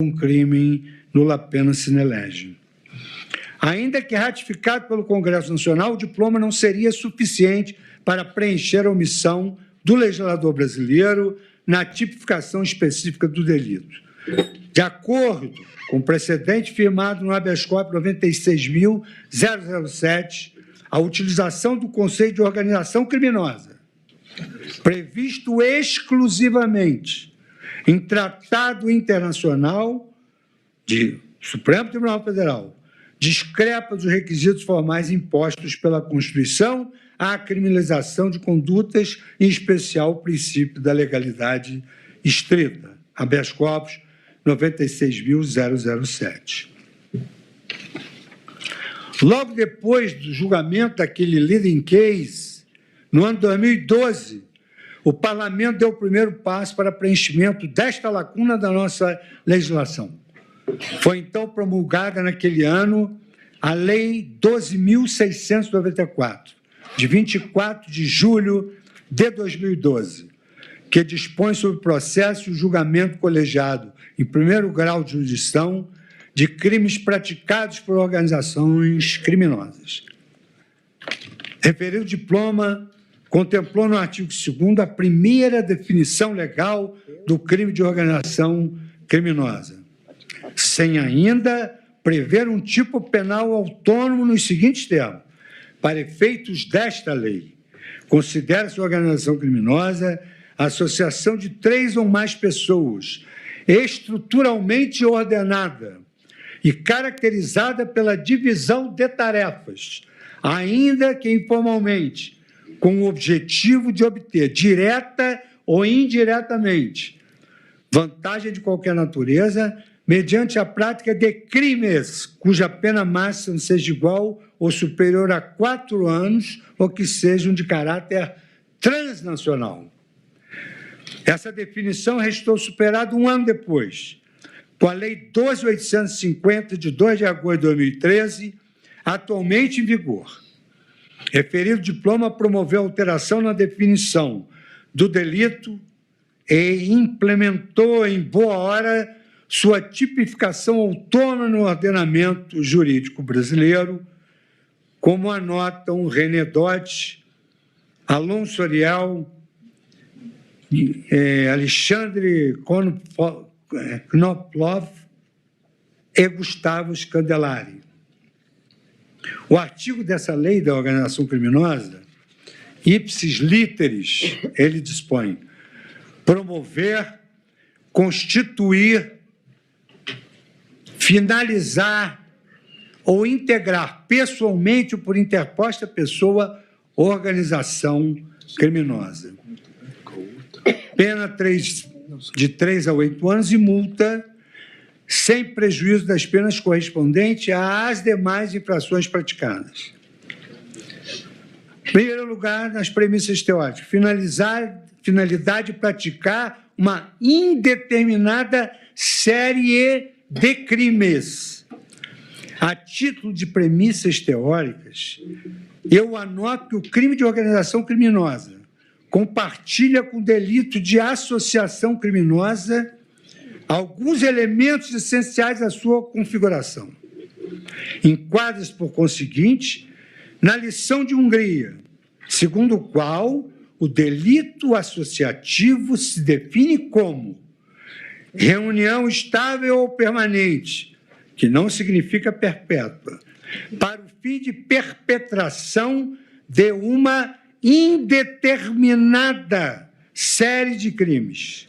non crimen nulla pena sine lege. Ainda que ratificado pelo Congresso Nacional, o diploma não seria suficiente para preencher a omissão do legislador brasileiro na tipificação específica do delito. De acordo com o precedente firmado no habeas corpus 96.007, a utilização do conceito de organização criminosa, previsto exclusivamente em tratado internacional de Supremo Tribunal Federal, discrepa dos requisitos formais impostos pela Constituição à criminalização de condutas, em especial o princípio da legalidade estrita, habeas corpus 96.007. Logo depois do julgamento daquele leading case, no ano de 2012, o Parlamento deu o primeiro passo para preenchimento desta lacuna da nossa legislação. Foi, então, promulgada naquele ano a Lei 12.694, de 24 de julho de 2012, que dispõe sobre o processo e o julgamento colegiado em primeiro grau de jurisdição de crimes praticados por organizações criminosas. Referido diploma contemplou no artigo 2º a primeira definição legal do crime de organização criminosa, sem ainda prever um tipo penal autônomo nos seguintes termos: para efeitos desta lei, considera-se organização criminosa a associação de 3 ou mais pessoas, estruturalmente ordenada e caracterizada pela divisão de tarefas, ainda que informalmente, com o objetivo de obter, direta ou indiretamente, vantagem de qualquer natureza, mediante a prática de crimes cuja pena máxima seja igual ou superior a 4 anos ou que sejam de caráter transnacional. Essa definição restou superada um ano depois, com a Lei 12.850, de 2 de agosto de 2013, atualmente em vigor. Referido diploma promoveu alteração na definição do delito e implementou em boa hora sua tipificação autônoma no ordenamento jurídico brasileiro, como anotam René Dodge, Alonso Ariel, Alexandre Knopflof e Gustavo Scandelari. O artigo dessa lei da organização criminosa, ipsis literis, ele dispõe: promover, constituir, finalizar ou integrar pessoalmente ou por interposta pessoa organização criminosa. Pena de 3 a 8 anos e multa, sem prejuízo das penas correspondentes às demais infrações praticadas. Em primeiro lugar, nas premissas teóricas, finalidade de praticar uma indeterminada série de crimes. A título de premissas teóricas, eu anoto que o crime de organização criminosa compartilha com o delito de associação criminosa alguns elementos essenciais à sua configuração. Enquadra-se, por conseguinte, na lição de Hungria, segundo o qual o delito associativo se define como reunião estável ou permanente, que não significa perpétua, para o fim de perpetração de uma indeterminada série de crimes.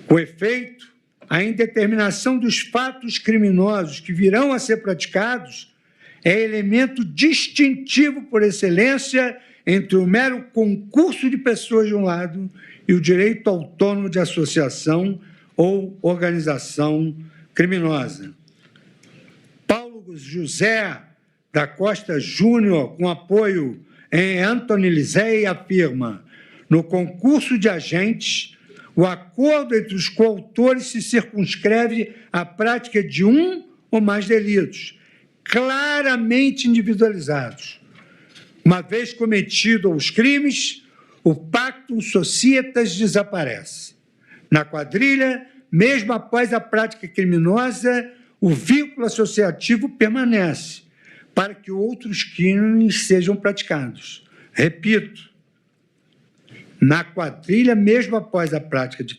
Com efeito, a indeterminação dos fatos criminosos que virão a ser praticados é elemento distintivo por excelência entre o mero concurso de pessoas de um lado e o direito autônomo de associação ou organização criminosa. Paulo José da Costa Júnior, com apoio em Anthony Lisei, afirma: no concurso de agentes, o acordo entre os coautores se circunscreve à prática de um ou mais delitos, claramente individualizados. Uma vez cometido os crimes, o pactum societas desaparece. Na quadrilha, mesmo após a prática criminosa, o vínculo associativo permanece para que outros crimes sejam praticados. Repito, na quadrilha, mesmo após a prática de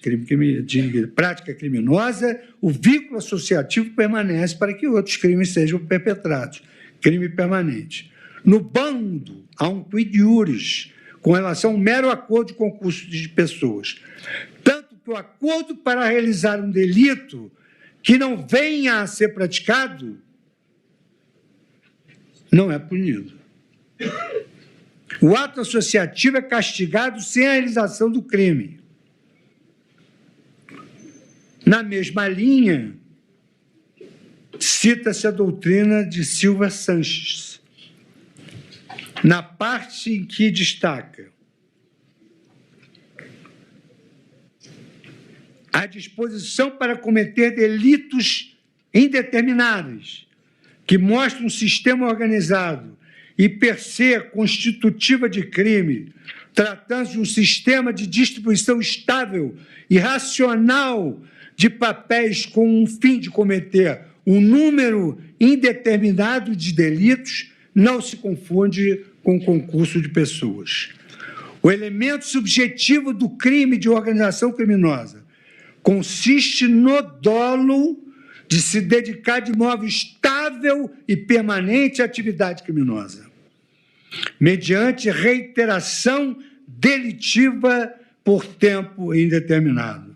prática criminosa, o vínculo associativo permanece para que outros crimes sejam perpetrados. Crime permanente. No bando, há um quid iuris com relação ao mero acordo de concurso de pessoas. Tanto que o acordo para realizar um delito que não venha a ser praticado não é punido. O ato associativo é castigado sem a realização do crime. Na mesma linha, cita-se a doutrina de Silva Sanches, na parte em que destaca a disposição para cometer delitos indeterminados, que mostram um sistema organizado e per se constitutiva de crime, tratando-se de um sistema de distribuição estável e racional de papéis com o fim de cometer um número indeterminado de delitos, não se confunde com concurso de pessoas. O elemento subjetivo do crime de organização criminosa consiste no dolo de se dedicar de modo estável e permanente à atividade criminosa, mediante reiteração delitiva por tempo indeterminado.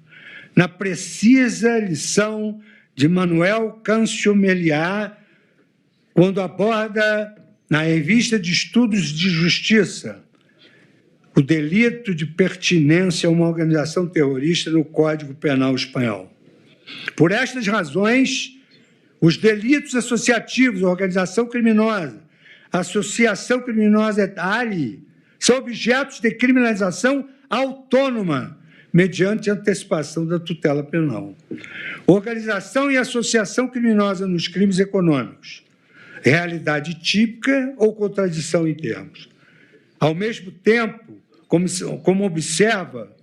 Na precisa lição de Manuel Câncio Meliá, quando aborda na Revista de Estudos de Justiça o delito de pertinência a uma organização terrorista no Código Penal Espanhol. Por estas razões, os delitos associativos, organização criminosa, associação criminosa et ali, são objetos de criminalização autônoma, mediante antecipação da tutela penal. Organização e associação criminosa nos crimes econômicos, realidade típica ou contradição em termos. Ao mesmo tempo, como observa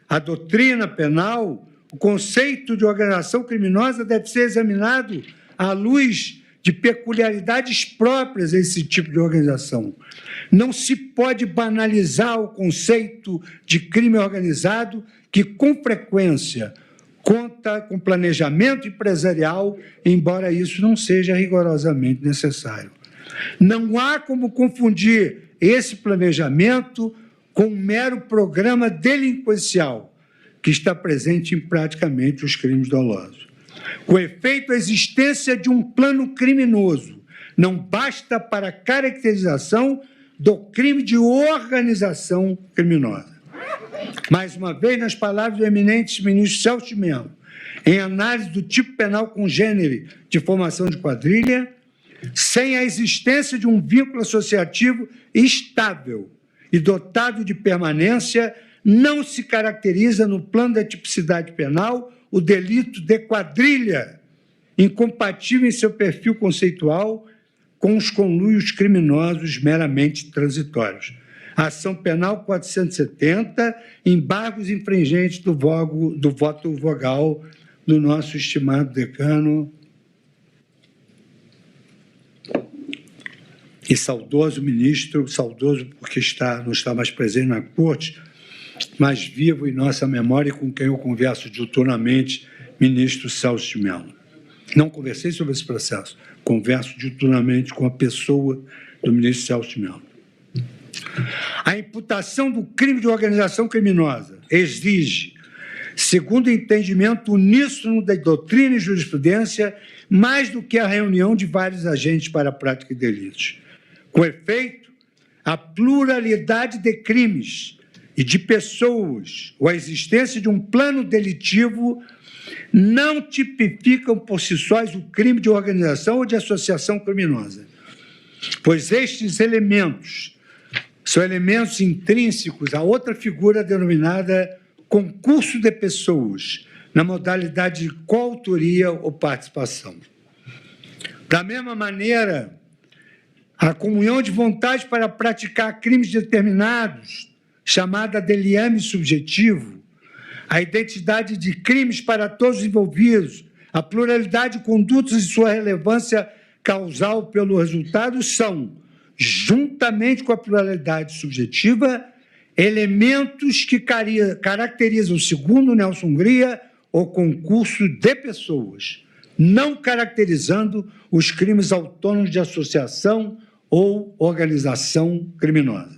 a doutrina penal, o conceito de organização criminosa deve ser examinado à luz de peculiaridades próprias a esse tipo de organização. Não se pode banalizar o conceito de crime organizado, que, com frequência, conta com planejamento empresarial, embora isso não seja rigorosamente necessário. Não há como confundir esse planejamento com um mero programa delinquencial, que está presente em praticamente os crimes dolosos. Com efeito, a existência de um plano criminoso não basta para a caracterização do crime de organização criminosa. Mais uma vez, nas palavras do eminente ministro Celso de Mello, em análise do tipo penal congênere de formação de quadrilha, sem a existência de um vínculo associativo estável e dotado de permanência, não se caracteriza no plano da tipicidade penal o delito de quadrilha, incompatível em seu perfil conceitual com os conluios criminosos meramente transitórios. Ação Penal 470, embargos infringentes do voto vogal do nosso estimado decano e saudoso ministro, saudoso porque não está mais presente na corte, mas vivo em nossa memória e com quem eu converso diuturnamente, ministro Celso de Mello. Não conversei sobre esse processo, converso diuturnamente com a pessoa do ministro Celso de Mello. A imputação do crime de organização criminosa exige, segundo o entendimento uníssono da doutrina e jurisprudência, mais do que a reunião de vários agentes para a prática de delitos. Com efeito, a pluralidade de crimes e de pessoas, ou a existência de um plano delitivo, não tipificam por si sós o crime de organização ou de associação criminosa, pois estes elementos são elementos intrínsecos a outra figura denominada concurso de pessoas, na modalidade de coautoria ou participação. Da mesma maneira, a comunhão de vontade para praticar crimes determinados, chamada de liame subjetivo, a identidade de crimes para todos os envolvidos, a pluralidade de condutas e sua relevância causal pelo resultado são, juntamente com a pluralidade subjetiva, elementos que caracterizam, segundo Nelson Hungria, o concurso de pessoas, não caracterizando os crimes autônomos de associação ou organização criminosa.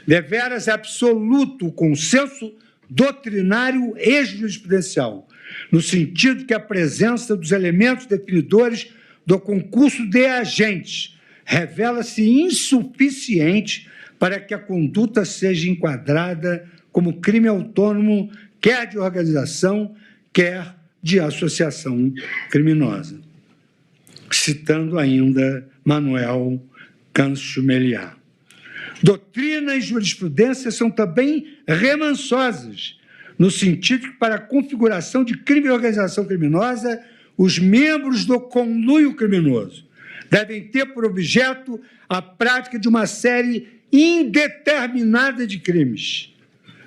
Deveras é absoluto o consenso doutrinário e jurisprudencial, no sentido que a presença dos elementos definidores do concurso de agentes revela-se insuficiente para que a conduta seja enquadrada como crime autônomo, quer de organização, quer de associação criminosa. Citando ainda Manuel Câncio Meliá. Doutrina e jurisprudência são também remançosas, no sentido que, para a configuração de crime e organização criminosa, os membros do conluio criminoso devem ter por objeto a prática de uma série indeterminada de crimes,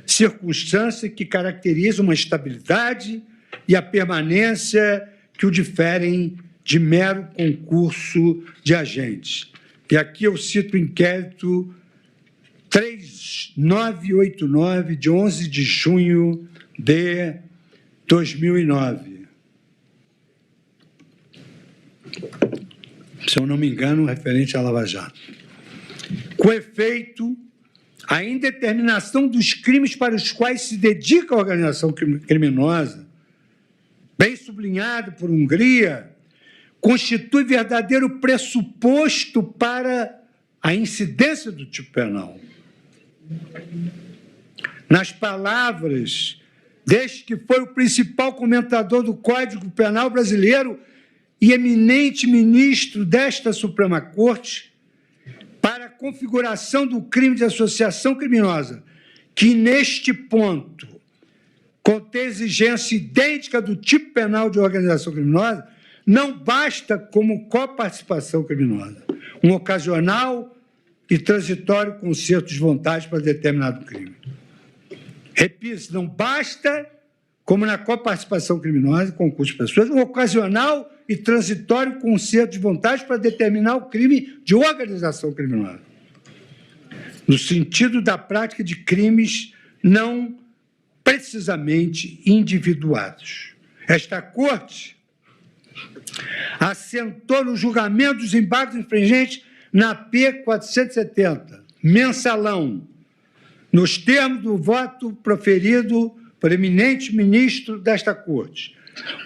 circunstância que caracteriza uma estabilidade e a permanência que o diferem de mero concurso de agentes. E aqui eu cito o inquérito 3989, de 11 de junho de 2009. Se eu não me engano, referente à Lava Jato. Com efeito, a indeterminação dos crimes para os quais se dedica a organização criminosa, bem sublinhado por Hungria, constitui verdadeiro pressuposto para a incidência do tipo penal. Nas palavras deste que foi o principal comentador do Código Penal brasileiro e eminente ministro desta Suprema Corte, para a configuração do crime de associação criminosa, que neste ponto contém exigência idêntica do tipo penal de organização criminosa, não basta como coparticipação criminosa, um ocasional e transitório concerto de vontade para determinado crime. Repito, não basta, como na coparticipação criminosa, concurso de pessoas, um ocasional e transitório concerto de vontade para determinar o crime de organização criminosa, no sentido da prática de crimes não precisamente individuados. Esta Corte assentou no julgamento dos embargos infringentes na P 470, mensalão, nos termos do voto proferido por eminente ministro desta Corte,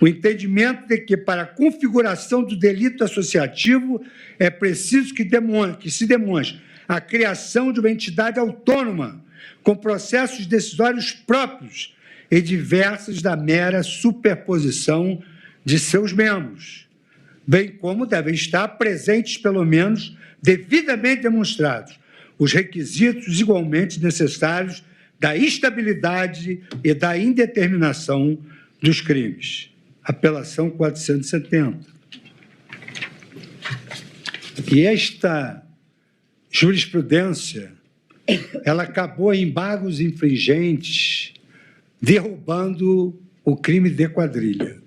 o entendimento de que, para a configuração do delito associativo, é preciso que se demonstre a criação de uma entidade autônoma, com processos decisórios próprios e diversas da mera superposição de seus membros, bem como devem estar presentes, pelo menos, devidamente demonstrados, os requisitos igualmente necessários da estabilidade e da indeterminação dos crimes. Apelação 470. E esta jurisprudência, ela acabou em embargos infringentes, derrubando o crime de quadrilha.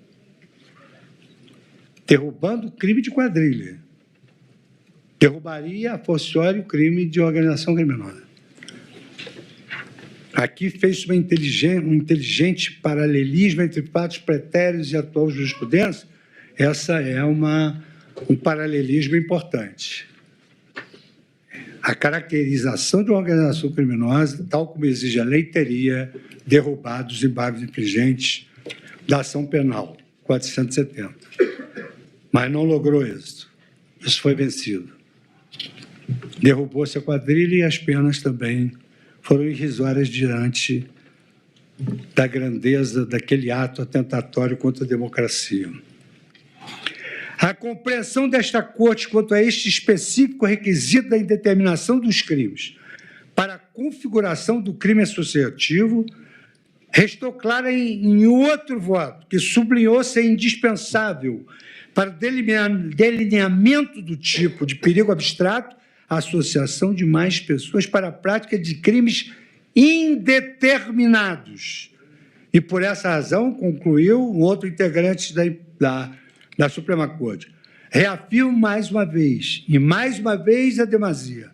Derrubando o crime de quadrilha. Derrubaria a forciori o crime de organização criminosa. Aqui fez um inteligente paralelismo entre fatos pretéritos e atual jurisprudência. Essa é um paralelismo importante. A caracterização de uma organização criminosa, tal como exige a lei, teria derrubado os embargos infringentes da ação penal, 470. Mas não logrou êxito. Isso foi vencido. Derrubou-se a quadrilha e as penas também foram irrisórias diante da grandeza daquele ato atentatório contra a democracia. A compreensão desta Corte quanto a este específico requisito da indeterminação dos crimes para a configuração do crime associativo restou clara em outro voto, que sublinhou ser indispensável para o delineamento do tipo de perigo abstrato a associação de mais pessoas para a prática de crimes indeterminados, E, por essa razão, concluiu um outro integrante da Suprema Corte, reafirmo mais uma vez, e mais uma vez a demasia,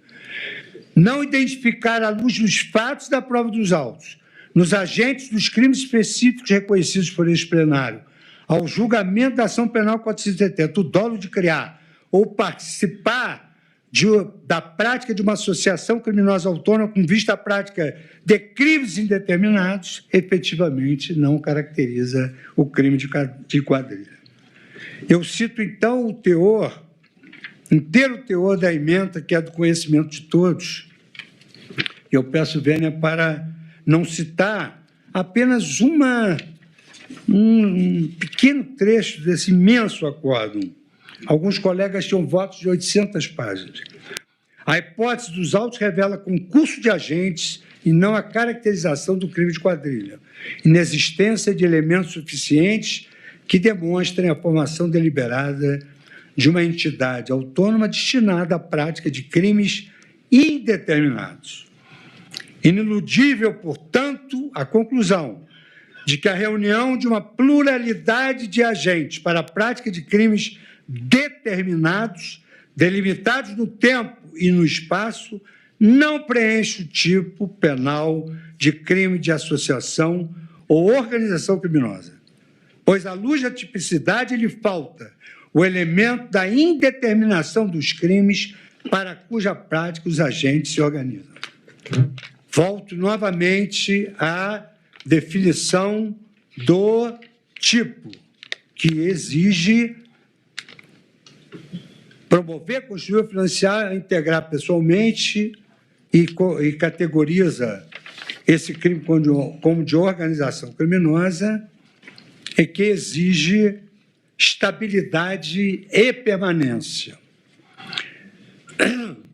não identificar à luz dos fatos da prova dos autos, nos agentes dos crimes específicos reconhecidos por este plenário, ao julgamento da ação penal 470, o dolo de criar ou participar da prática de uma associação criminosa autônoma com vista à prática de crimes indeterminados, efetivamente não caracteriza o crime de quadrilha. Eu cito, então, o teor, inteiro teor da emenda, que é do conhecimento de todos. Eu peço vênia para não citar apenas um pequeno trecho desse imenso acórdão. Alguns colegas tinham votos de 800 páginas. A hipótese dos autos revela concurso de agentes e não a caracterização do crime de quadrilha, inexistência de elementos suficientes que demonstrem a formação deliberada de uma entidade autônoma destinada à prática de crimes indeterminados. Iniludível, portanto, a conclusão de que a reunião de uma pluralidade de agentes para a prática de crimes determinados, delimitados no tempo e no espaço, não preenche o tipo penal de crime de associação ou organização criminosa, pois, à luz da tipicidade, lhe falta o elemento da indeterminação dos crimes para cuja prática os agentes se organizam. Volto novamente à definição do tipo, que exige promover, construir, financiar, integrar pessoalmente e categoriza esse crime como de organização criminosa, e que exige estabilidade e permanência.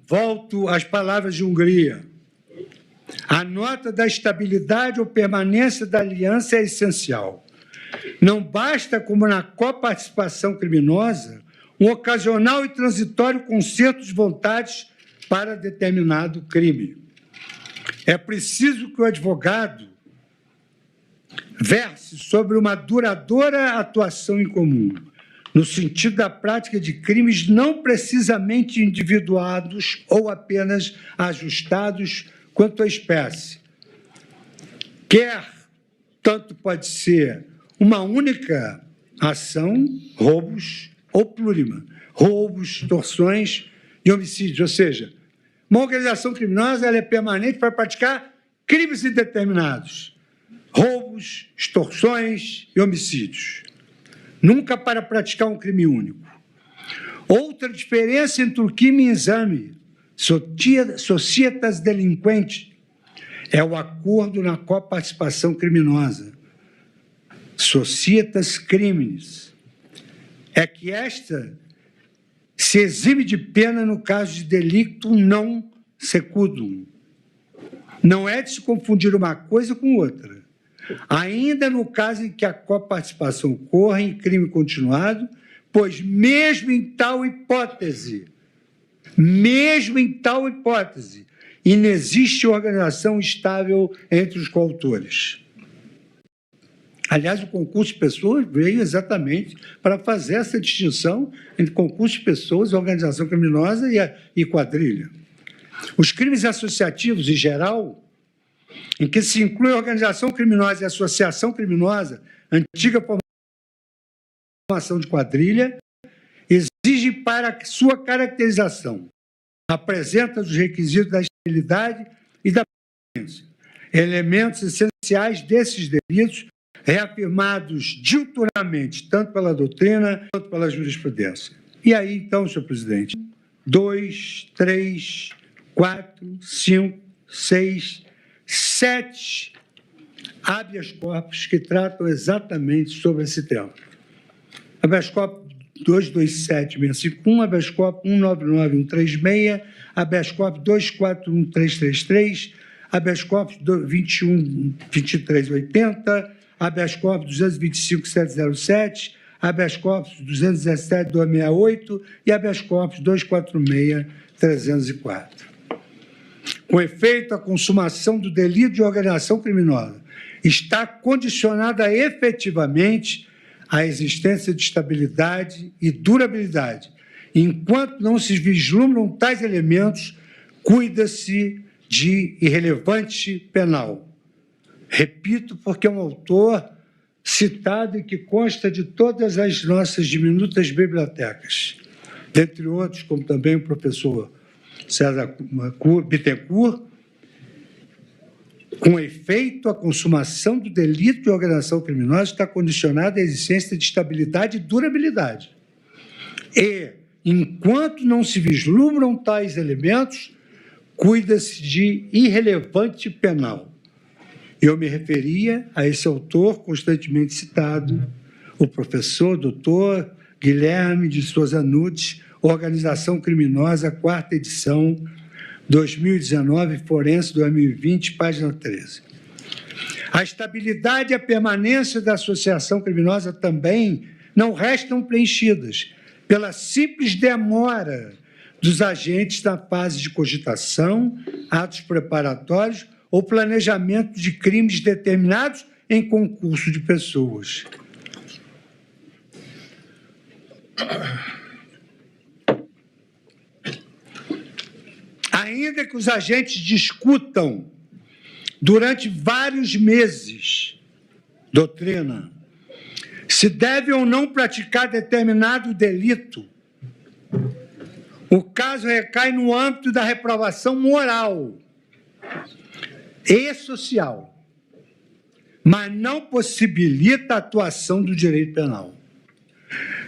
Volto às palavras de Hungria. A nota da estabilidade ou permanência da aliança é essencial. Não basta, como na coparticipação criminosa, um ocasional e transitório concerto de vontades para determinado crime. É preciso que o advogado verse sobre uma duradoura atuação em comum, no sentido da prática de crimes não precisamente individuados ou apenas ajustados quanto à espécie. Tanto pode ser uma única ação, roubos, ou plurima, roubos, extorsões e homicídios, ou seja, uma organização criminosa ela é permanente para praticar crimes indeterminados, roubos, extorsões e homicídios, nunca para praticar um crime único. Outra diferença entre o crime e exame, societas delinquentes, é o acordo na coparticipação criminosa, societas criminis, é que esta se exime de pena no caso de delicto non secundum. Não é de se confundir uma coisa com outra. Ainda no caso em que a coparticipação ocorra em crime continuado, pois mesmo em tal hipótese, inexiste organização estável entre os coautores. Aliás, o concurso de pessoas veio exatamente para fazer essa distinção entre concurso de pessoas, organização criminosa e quadrilha. Os crimes associativos, em geral, em que se inclui a organização criminosa e a associação criminosa, antiga formação de quadrilha, exigem para sua caracterização, apresenta os requisitos da estabilidade e da permanência, elementos essenciais desses delitos, reafirmados diuturnamente, tanto pela doutrina quanto pela jurisprudência. E aí, então, senhor presidente, 2, 3, 4, 5, 6, 7 habeas corpus que tratam exatamente sobre esse tema. Habeas corpus 227.651, habeas corpus 199.136, habeas corpus 241.333, habeas corpus 21.2380, habeas corpus 225.707, habeas corpus 217.268 e habeas corpus 246.304. Com efeito, a consumação do delito de organização criminosa está condicionada efetivamente à existência de estabilidade e durabilidade. Enquanto não se vislumbram tais elementos, cuida-se de irrelevante penal. Repito, porque é um autor citado e que consta de todas as nossas diminutas bibliotecas, dentre outros, como também o professor César Bittencourt. Com efeito, a consumação do delito de organização criminosa está condicionada à existência de estabilidade e durabilidade. E, enquanto não se vislumbram tais elementos, cuida-se de irrelevante penal. Eu me referia a esse autor constantemente citado, o professor doutor Guilherme de Souza Nunes, Organização Criminosa, 4ª edição, 2019, Forense 2020, página 13. A estabilidade e a permanência da associação criminosa também não restam preenchidas pela simples demora dos agentes na fase de cogitação, atos preparatórios ou planejamento de crimes determinados em concurso de pessoas. Ainda que os agentes discutam durante vários meses, doutrina, se deve ou não praticar determinado delito, o caso recai no âmbito da reprovação moral e social, mas não possibilita a atuação do direito penal.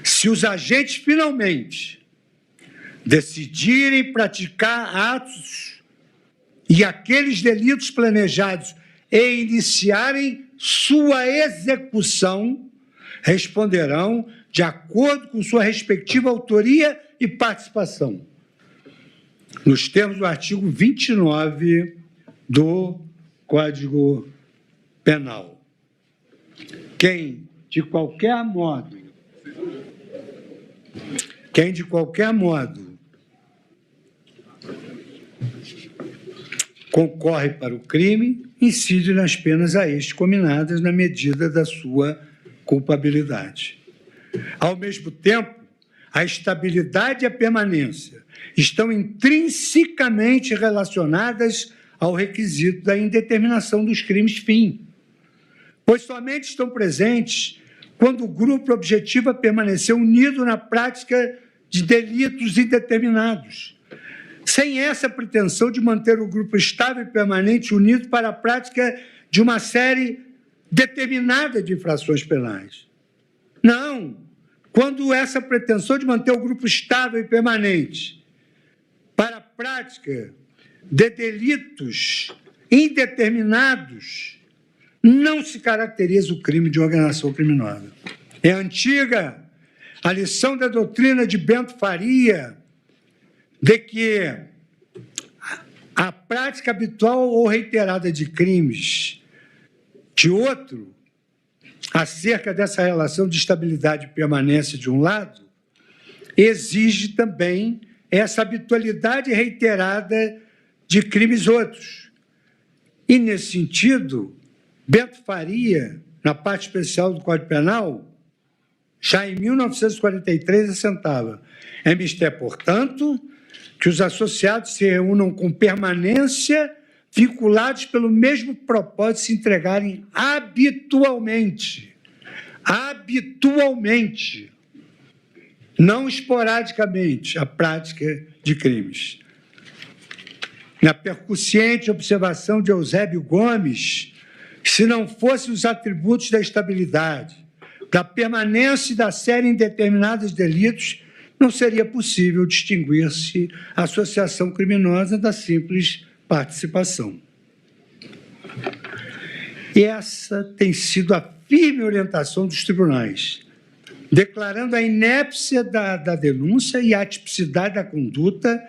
Se os agentes finalmente decidirem praticar atos e aqueles delitos planejados e iniciarem sua execução, responderão de acordo com sua respectiva autoria e participação, nos termos do artigo 29 do Código Penal. Quem, de qualquer modo, concorre para o crime, incide nas penas a este combinadas na medida da sua culpabilidade. Ao mesmo tempo, a estabilidade e a permanência estão intrinsecamente relacionadas ao requisito da indeterminação dos crimes fim, pois somente estão presentes quando o grupo objetiva permanecer unido na prática de delitos indeterminados, sem essa pretensão de manter o grupo estável e permanente unido para a prática de uma série determinada de infrações penais. Não, quando essa pretensão de manter o grupo estável e permanente para a prática de delitos indeterminados, não se caracteriza o crime de organização criminosa. É antiga a lição da doutrina de Bento Faria de que a prática habitual ou reiterada de crimes de outro, acerca dessa relação de estabilidade e permanência de um lado, exige também essa habitualidade reiterada de crimes outros. E, nesse sentido, Bento Faria, na parte especial do Código Penal, já em 1943, assentava: é mister, portanto, que os associados se reúnam com permanência, vinculados pelo mesmo propósito de se entregarem habitualmente, não esporadicamente, à prática de crimes. Na percussiente observação de Eusébio Gomes, se não fossem os atributos da estabilidade, da permanência e da série indeterminada de delitos, não seria possível distinguir-se a associação criminosa da simples participação. E essa tem sido a firme orientação dos tribunais, declarando a inépcia da denúncia e a atipicidade da conduta,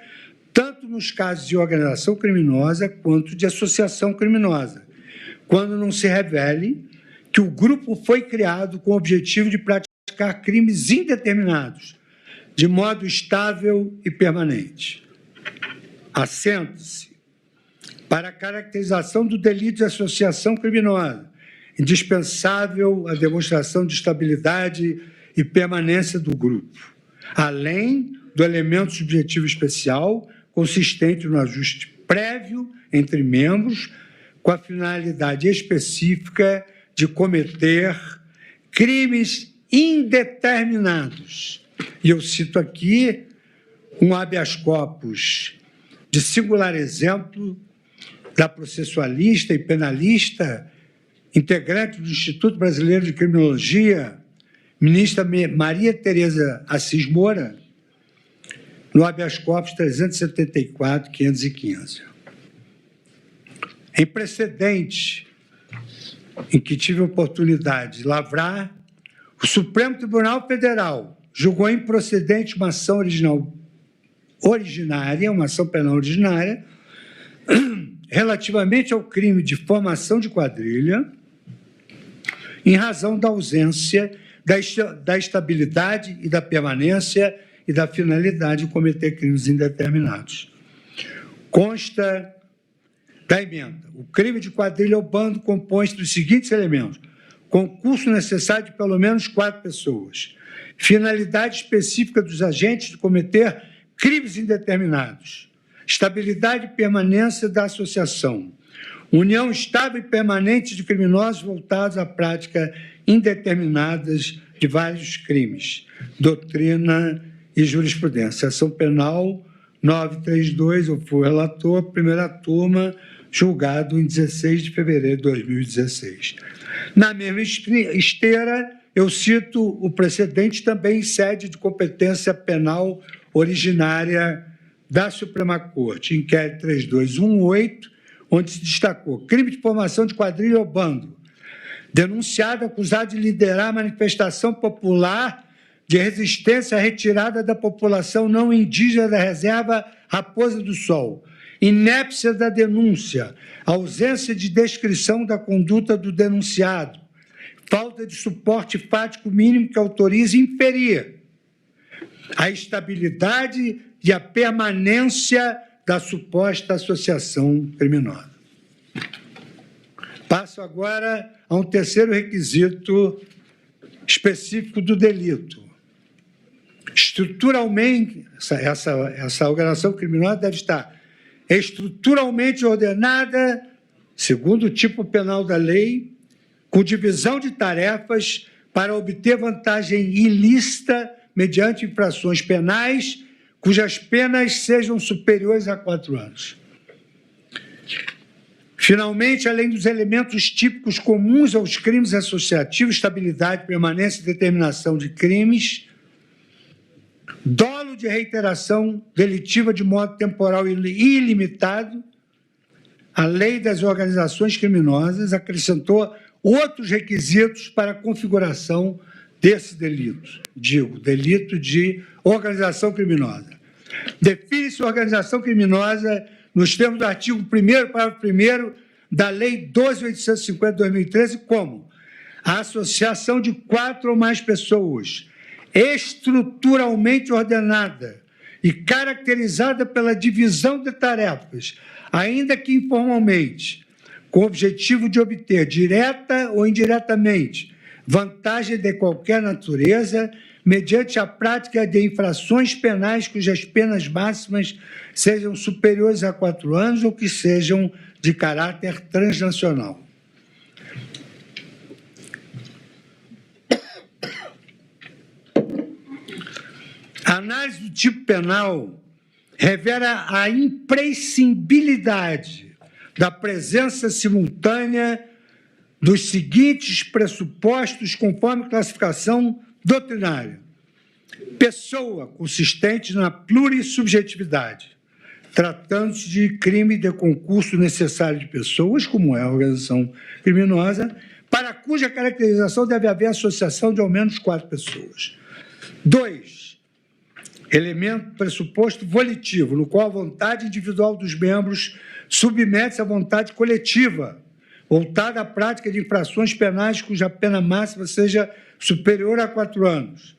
tanto nos casos de organização criminosa quanto de associação criminosa, quando não se revele que o grupo foi criado com o objetivo de praticar crimes indeterminados, de modo estável e permanente. Assenta-se Para a caracterização do delito de associação criminosa, indispensável a demonstração de estabilidade e permanência do grupo, além do elemento subjetivo especial consistente no ajuste prévio entre membros, com a finalidade específica de cometer crimes indeterminados. E eu cito aqui um habeas corpus de singular exemplo da processualista e penalista, integrante do Instituto Brasileiro de Criminologia, ministra Maria Tereza Assis Moura, no habeas corpus 374.515. Em precedente em que tive a oportunidade de lavrar, o Supremo Tribunal Federal julgou improcedente uma ação uma ação penal originária, relativamente ao crime de formação de quadrilha, em razão da ausência da estabilidade e da permanência e da finalidade de cometer crimes indeterminados. Consta da emenda: o crime de quadrilha ou bando compõe-se dos seguintes elementos: concurso necessário de pelo menos 4 pessoas, finalidade específica dos agentes de cometer crimes indeterminados, estabilidade e permanência da associação, união estável e permanente de criminosos voltados à prática indeterminadas de vários crimes, doutrina e jurisprudência. Ação penal 932, eu fui relator, primeira turma, julgado em 16 de fevereiro de 2016. Na mesma esteira, eu cito o precedente também em sede de competência penal originária da Suprema Corte, inquérito 3218, onde se destacou crime de formação de quadrilha ou bando, denunciado acusado de liderar manifestação popular de resistência à retirada da população não indígena da reserva Raposa do Sol, inépcia da denúncia, ausência de descrição da conduta do denunciado, falta de suporte fático mínimo que autorize inferir a estabilidade e a permanência da suposta associação criminosa. Passo agora a um terceiro requisito específico do delito. Estruturalmente, essa organização criminosa deve estar estruturalmente ordenada, segundo o tipo penal da lei, com divisão de tarefas para obter vantagem ilícita mediante infrações penais cujas penas sejam superiores a 4 anos. Finalmente, além dos elementos típicos comuns aos crimes associativos, estabilidade, permanência e determinação de crimes, dolo de reiteração delitiva de modo temporal e ilimitado, a lei das organizações criminosas acrescentou outros requisitos para a configuração desse delito. Digo, delito de organização criminosa. Define-se organização criminosa nos termos do artigo 1º, parágrafo 1º da Lei 12.850 de 2013, como a associação de 4 ou mais pessoas, estruturalmente ordenada e caracterizada pela divisão de tarefas, ainda que informalmente, com o objetivo de obter, direta ou indiretamente, vantagem de qualquer natureza, mediante a prática de infrações penais cujas penas máximas sejam superiores a 4 anos ou que sejam de caráter transnacional. A análise do tipo penal revela a imprescindibilidade da presença simultânea dos seguintes pressupostos conforme classificação doutrinária: pessoa consistente na plurissubjetividade, tratando-se de crime de concurso necessário de pessoas, como é a organização criminosa, para cuja caracterização deve haver associação de ao menos 4 pessoas. 2. Elemento pressuposto volitivo, no qual a vontade individual dos membros submete-se à vontade coletiva, voltada à prática de infrações penais cuja pena máxima seja superior a 4 anos.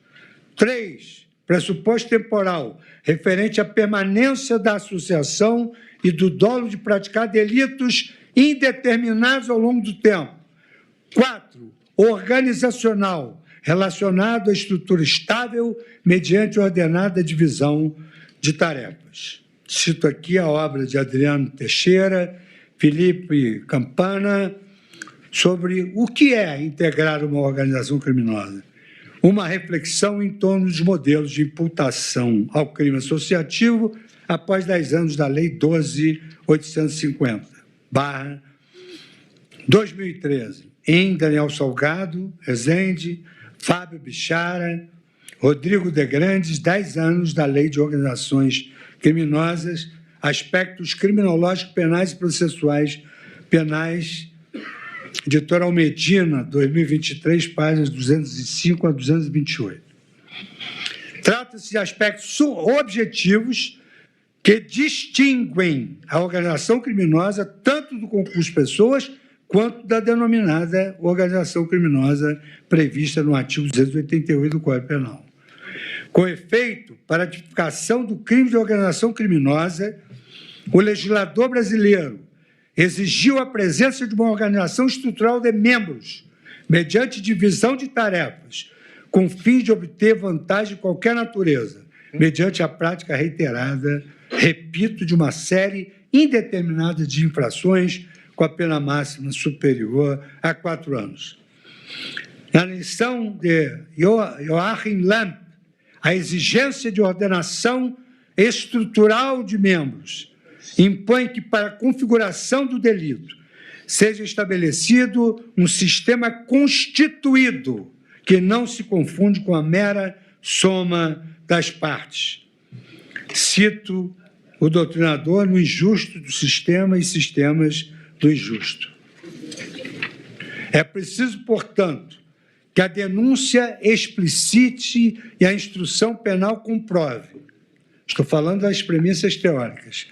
3. pressuposto temporal, referente à permanência da associação e do dolo de praticar delitos indeterminados ao longo do tempo. 4, organizacional, relacionado à estrutura estável mediante ordenada divisão de tarefas. Cito aqui a obra de Adriano Teixeira, Felipe Campana, sobre o que é integrar uma organização criminosa. Uma reflexão em torno dos modelos de imputação ao crime associativo após 10 anos da Lei 12.850/2013, em Daniel Salgado, Rezende, Fábio Bichara, Rodrigo de Grandes, 10 anos da Lei de Organizações Criminosas, aspectos criminológicos, penais e processuais penais, Editora Medina, 2023, páginas 205 a 228. Trata-se de aspectos objetivos que distinguem a organização criminosa tanto do concurso de pessoas quanto da denominada organização criminosa prevista no artigo 288 do Código Penal. Com efeito, para a tipificação do crime de organização criminosa, o legislador brasileiro exigiu a presença de uma organização estrutural de membros, mediante divisão de tarefas, com fins de obter vantagem de qualquer natureza, mediante a prática reiterada, repito, de uma série indeterminada de infrações com a pena máxima superior a 4 anos. Na lição de Joachim Lamp, a exigência de ordenação estrutural de membros impõe que, para a configuração do delito, seja estabelecido um sistema constituído que não se confunde com a mera soma das partes. Cito o doutrinador no Injusto do Sistema e Sistemas do Injusto. É preciso, portanto, que a denúncia explicite e a instrução penal comprove. Estou falando das premissas teóricas.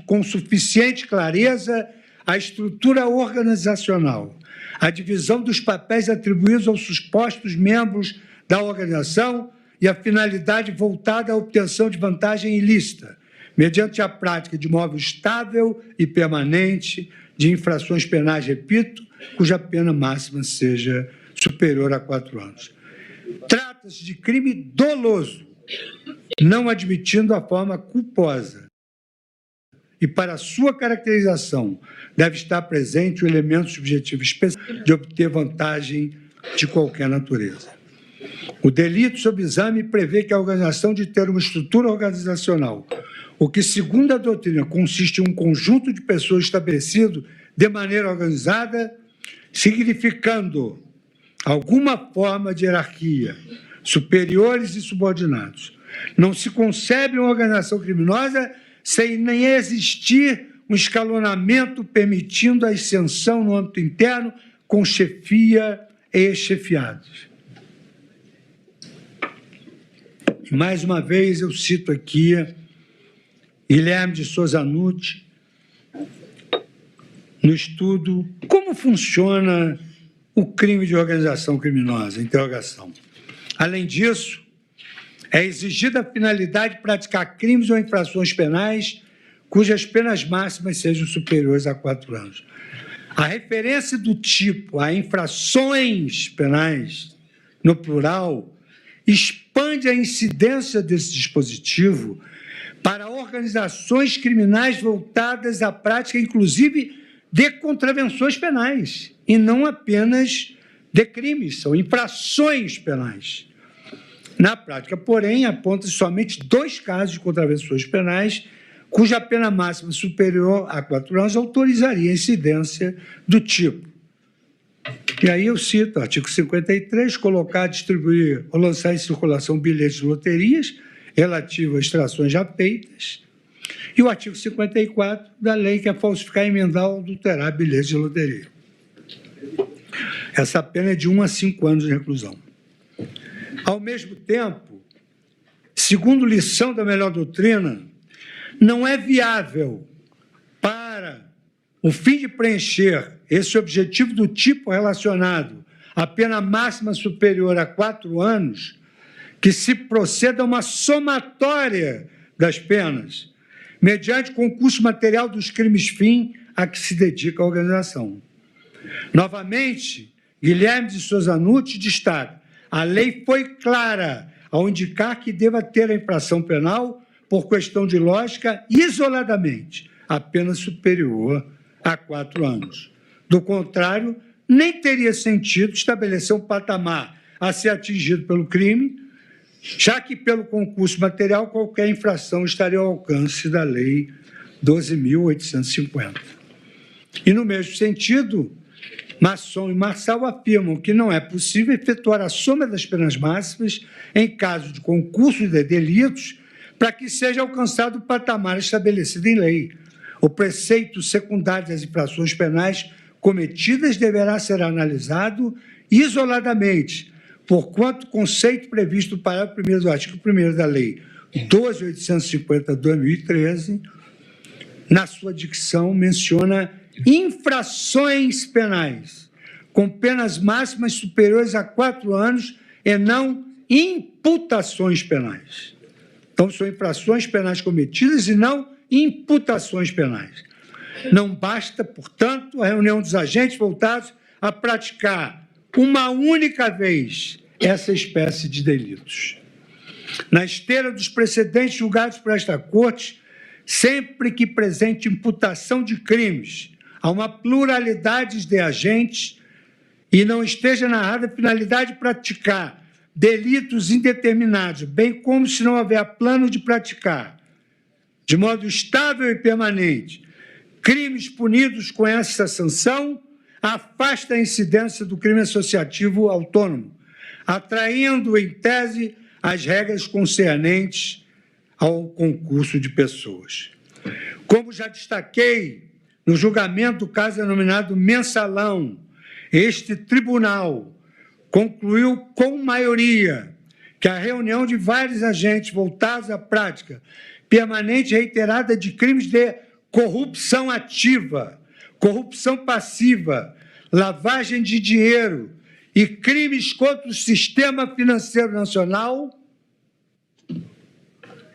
Com suficiente clareza, a estrutura organizacional, a divisão dos papéis atribuídos aos supostos membros da organização e a finalidade voltada à obtenção de vantagem ilícita, mediante a prática de modo estável e permanente de infrações penais, repito, cuja pena máxima seja superior a 4 anos. Trata-se de crime doloso, não admitindo a forma culposa. E para sua caracterização deve estar presente o elemento subjetivo específico de obter vantagem de qualquer natureza. O delito sob exame prevê que a organização de ter uma estrutura organizacional, o que, segundo a doutrina, consiste em um conjunto de pessoas estabelecido de maneira organizada, significando alguma forma de hierarquia, superiores e subordinados. Não se concebe uma organização criminosa sem nem existir um escalonamento permitindo a ascensão no âmbito interno com chefia e chefiados. E, mais uma vez, eu cito aqui Guilherme de Souza Nutti, no estudo Como funciona o crime de organização criminosa? Interrogação. Além disso, é exigida a finalidade de praticar crimes ou infrações penais cujas penas máximas sejam superiores a 4 anos. A referência do tipo a infrações penais, no plural, expande a incidência desse dispositivo para organizações criminais voltadas à prática, inclusive, de contravenções penais, e não apenas de crimes, são infrações penais. Na prática, porém, aponta-se somente 2 casos de contravenções penais cuja pena máxima superior a 4 anos autorizaria a incidência do tipo. E aí eu cito o artigo 53, colocar, distribuir ou lançar em circulação bilhetes de loterias relativos a extrações já feitas, e o artigo 54 da lei, que é falsificar, emendar ou adulterar bilhetes de loteria. Essa pena é de 1 a 5 anos de reclusão. Ao mesmo tempo, segundo lição da melhor doutrina, não é viável para o fim de preencher esse objetivo do tipo relacionado à pena máxima superior a 4 anos que se proceda a uma somatória das penas, mediante concurso material dos crimes-fim a que se dedica a organização. Novamente, Guilherme de Souza Nutti destaca: a lei foi clara ao indicar que deva ter a infração penal, por questão de lógica, isoladamente, a pena superior a 4 anos. Do contrário, nem teria sentido estabelecer um patamar a ser atingido pelo crime, já que, pelo concurso material, qualquer infração estaria ao alcance da Lei 12.850. E, no mesmo sentido, Masson e Marçal afirmam que não é possível efetuar a soma das penas máximas em caso de concurso de delitos para que seja alcançado o patamar estabelecido em lei. O preceito secundário das infrações penais cometidas deverá ser analisado isoladamente, porquanto o conceito previsto no parágrafo 1º do artigo 1º da Lei 12.850/2013, na sua dicção, menciona infrações penais, com penas máximas superiores a 4 anos e não imputações penais. Então, são infrações penais cometidas e não imputações penais. Não basta, portanto, a reunião dos agentes voltados a praticar uma única vez essa espécie de delitos. Na esteira dos precedentes julgados por esta Corte, sempre que presente imputação de crimes a uma pluralidade de agentes e não esteja narrada a finalidade de praticar delitos indeterminados, bem como se não houver plano de praticar, de modo estável e permanente, crimes punidos com essa sanção, afasta a incidência do crime associativo autônomo, atraindo, em tese, as regras concernentes ao concurso de pessoas. Como já destaquei no julgamento do caso denominado Mensalão, este tribunal concluiu com maioria que a reunião de vários agentes voltados à prática permanente e reiterada de crimes de corrupção ativa, corrupção passiva, lavagem de dinheiro e crimes contra o sistema financeiro nacional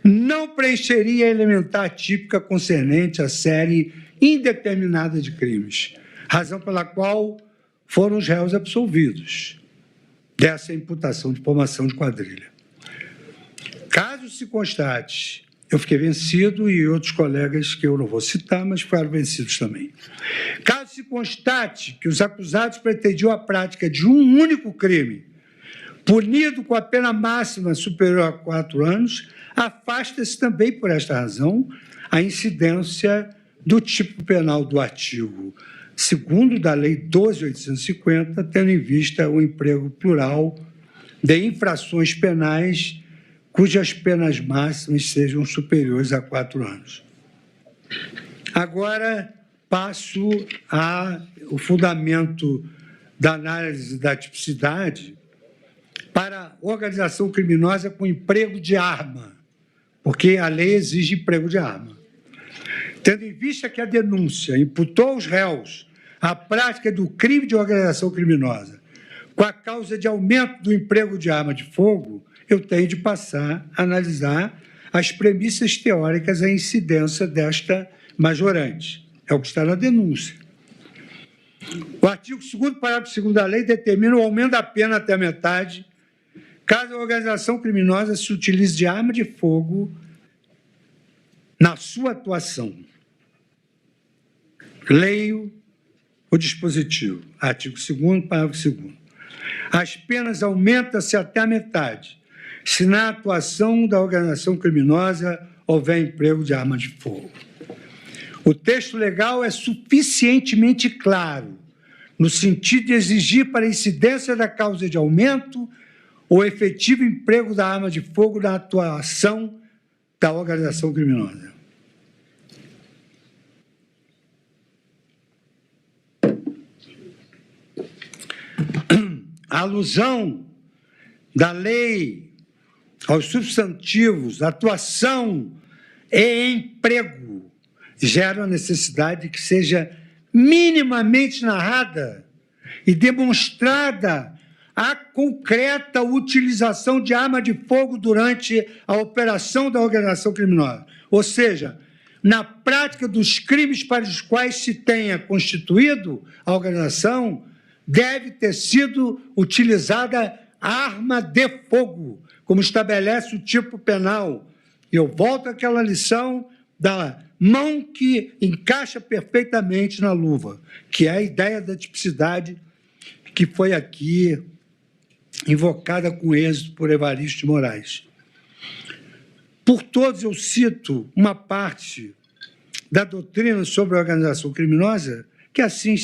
não preencheria a elementar típica concernente à série indeterminada de crimes, razão pela qual foram os réus absolvidos dessa imputação de formação de quadrilha. Caso se constate, eu fiquei vencido e outros colegas que eu não vou citar, mas ficaram vencidos também. Caso se constate que os acusados pretendiam a prática de um único crime, punido com a pena máxima superior a 4 anos, afasta-se também, por esta razão, a incidência do tipo penal do artigo 2º da Lei 12.850, tendo em vista o emprego plural de infrações penais cujas penas máximas sejam superiores a 4 anos. Agora, passo ao fundamento da análise da tipicidade para organização criminosa com emprego de arma, porque a lei exige emprego de arma. Tendo em vista que a denúncia imputou aos réus a prática do crime de organização criminosa com a causa de aumento do emprego de arma de fogo, eu tenho de passar a analisar as premissas teóricas à incidência desta majorante. É o que está na denúncia. O artigo 2º, parágrafo 2º da lei determina o aumento da pena até a metade, caso a organização criminosa se utilize de arma de fogo na sua atuação. Leio o dispositivo, artigo 2º, parágrafo 2º. As penas aumentam-se até a metade, se na atuação da organização criminosa houver emprego de arma de fogo. O texto legal é suficientemente claro, no sentido de exigir para a incidência da causa de aumento o efetivo emprego da arma de fogo na atuação da organização criminosa. A alusão da lei aos substantivos atuação e emprego gera a necessidade de que seja minimamente narrada e demonstrada a concreta utilização de arma de fogo durante a operação da organização criminosa. Ou seja, na prática dos crimes para os quais se tenha constituído a organização, deve ter sido utilizada arma de fogo, como estabelece o tipo penal. E eu volto àquela lição da mão que encaixa perfeitamente na luva, que é a ideia da tipicidade que foi aqui invocada com êxito por Evaristo de Moraes. Por todos, eu cito uma parte da doutrina sobre a organização criminosa que assim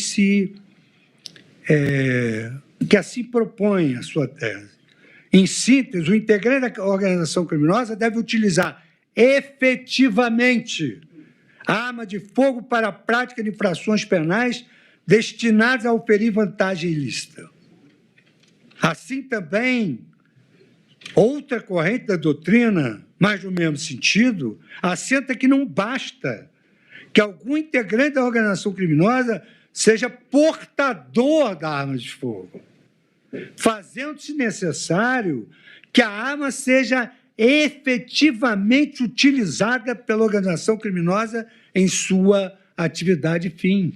propõe a sua tese. Em síntese, o integrante da organização criminosa deve utilizar efetivamente a arma de fogo para a prática de infrações penais destinadas a oferir vantagem ilícita. Assim também, outra corrente da doutrina, mas no mesmo sentido, assenta que não basta que algum integrante da organização criminosa seja portador da arma de fogo, fazendo-se necessário que a arma seja efetivamente utilizada pela organização criminosa em sua atividade fim.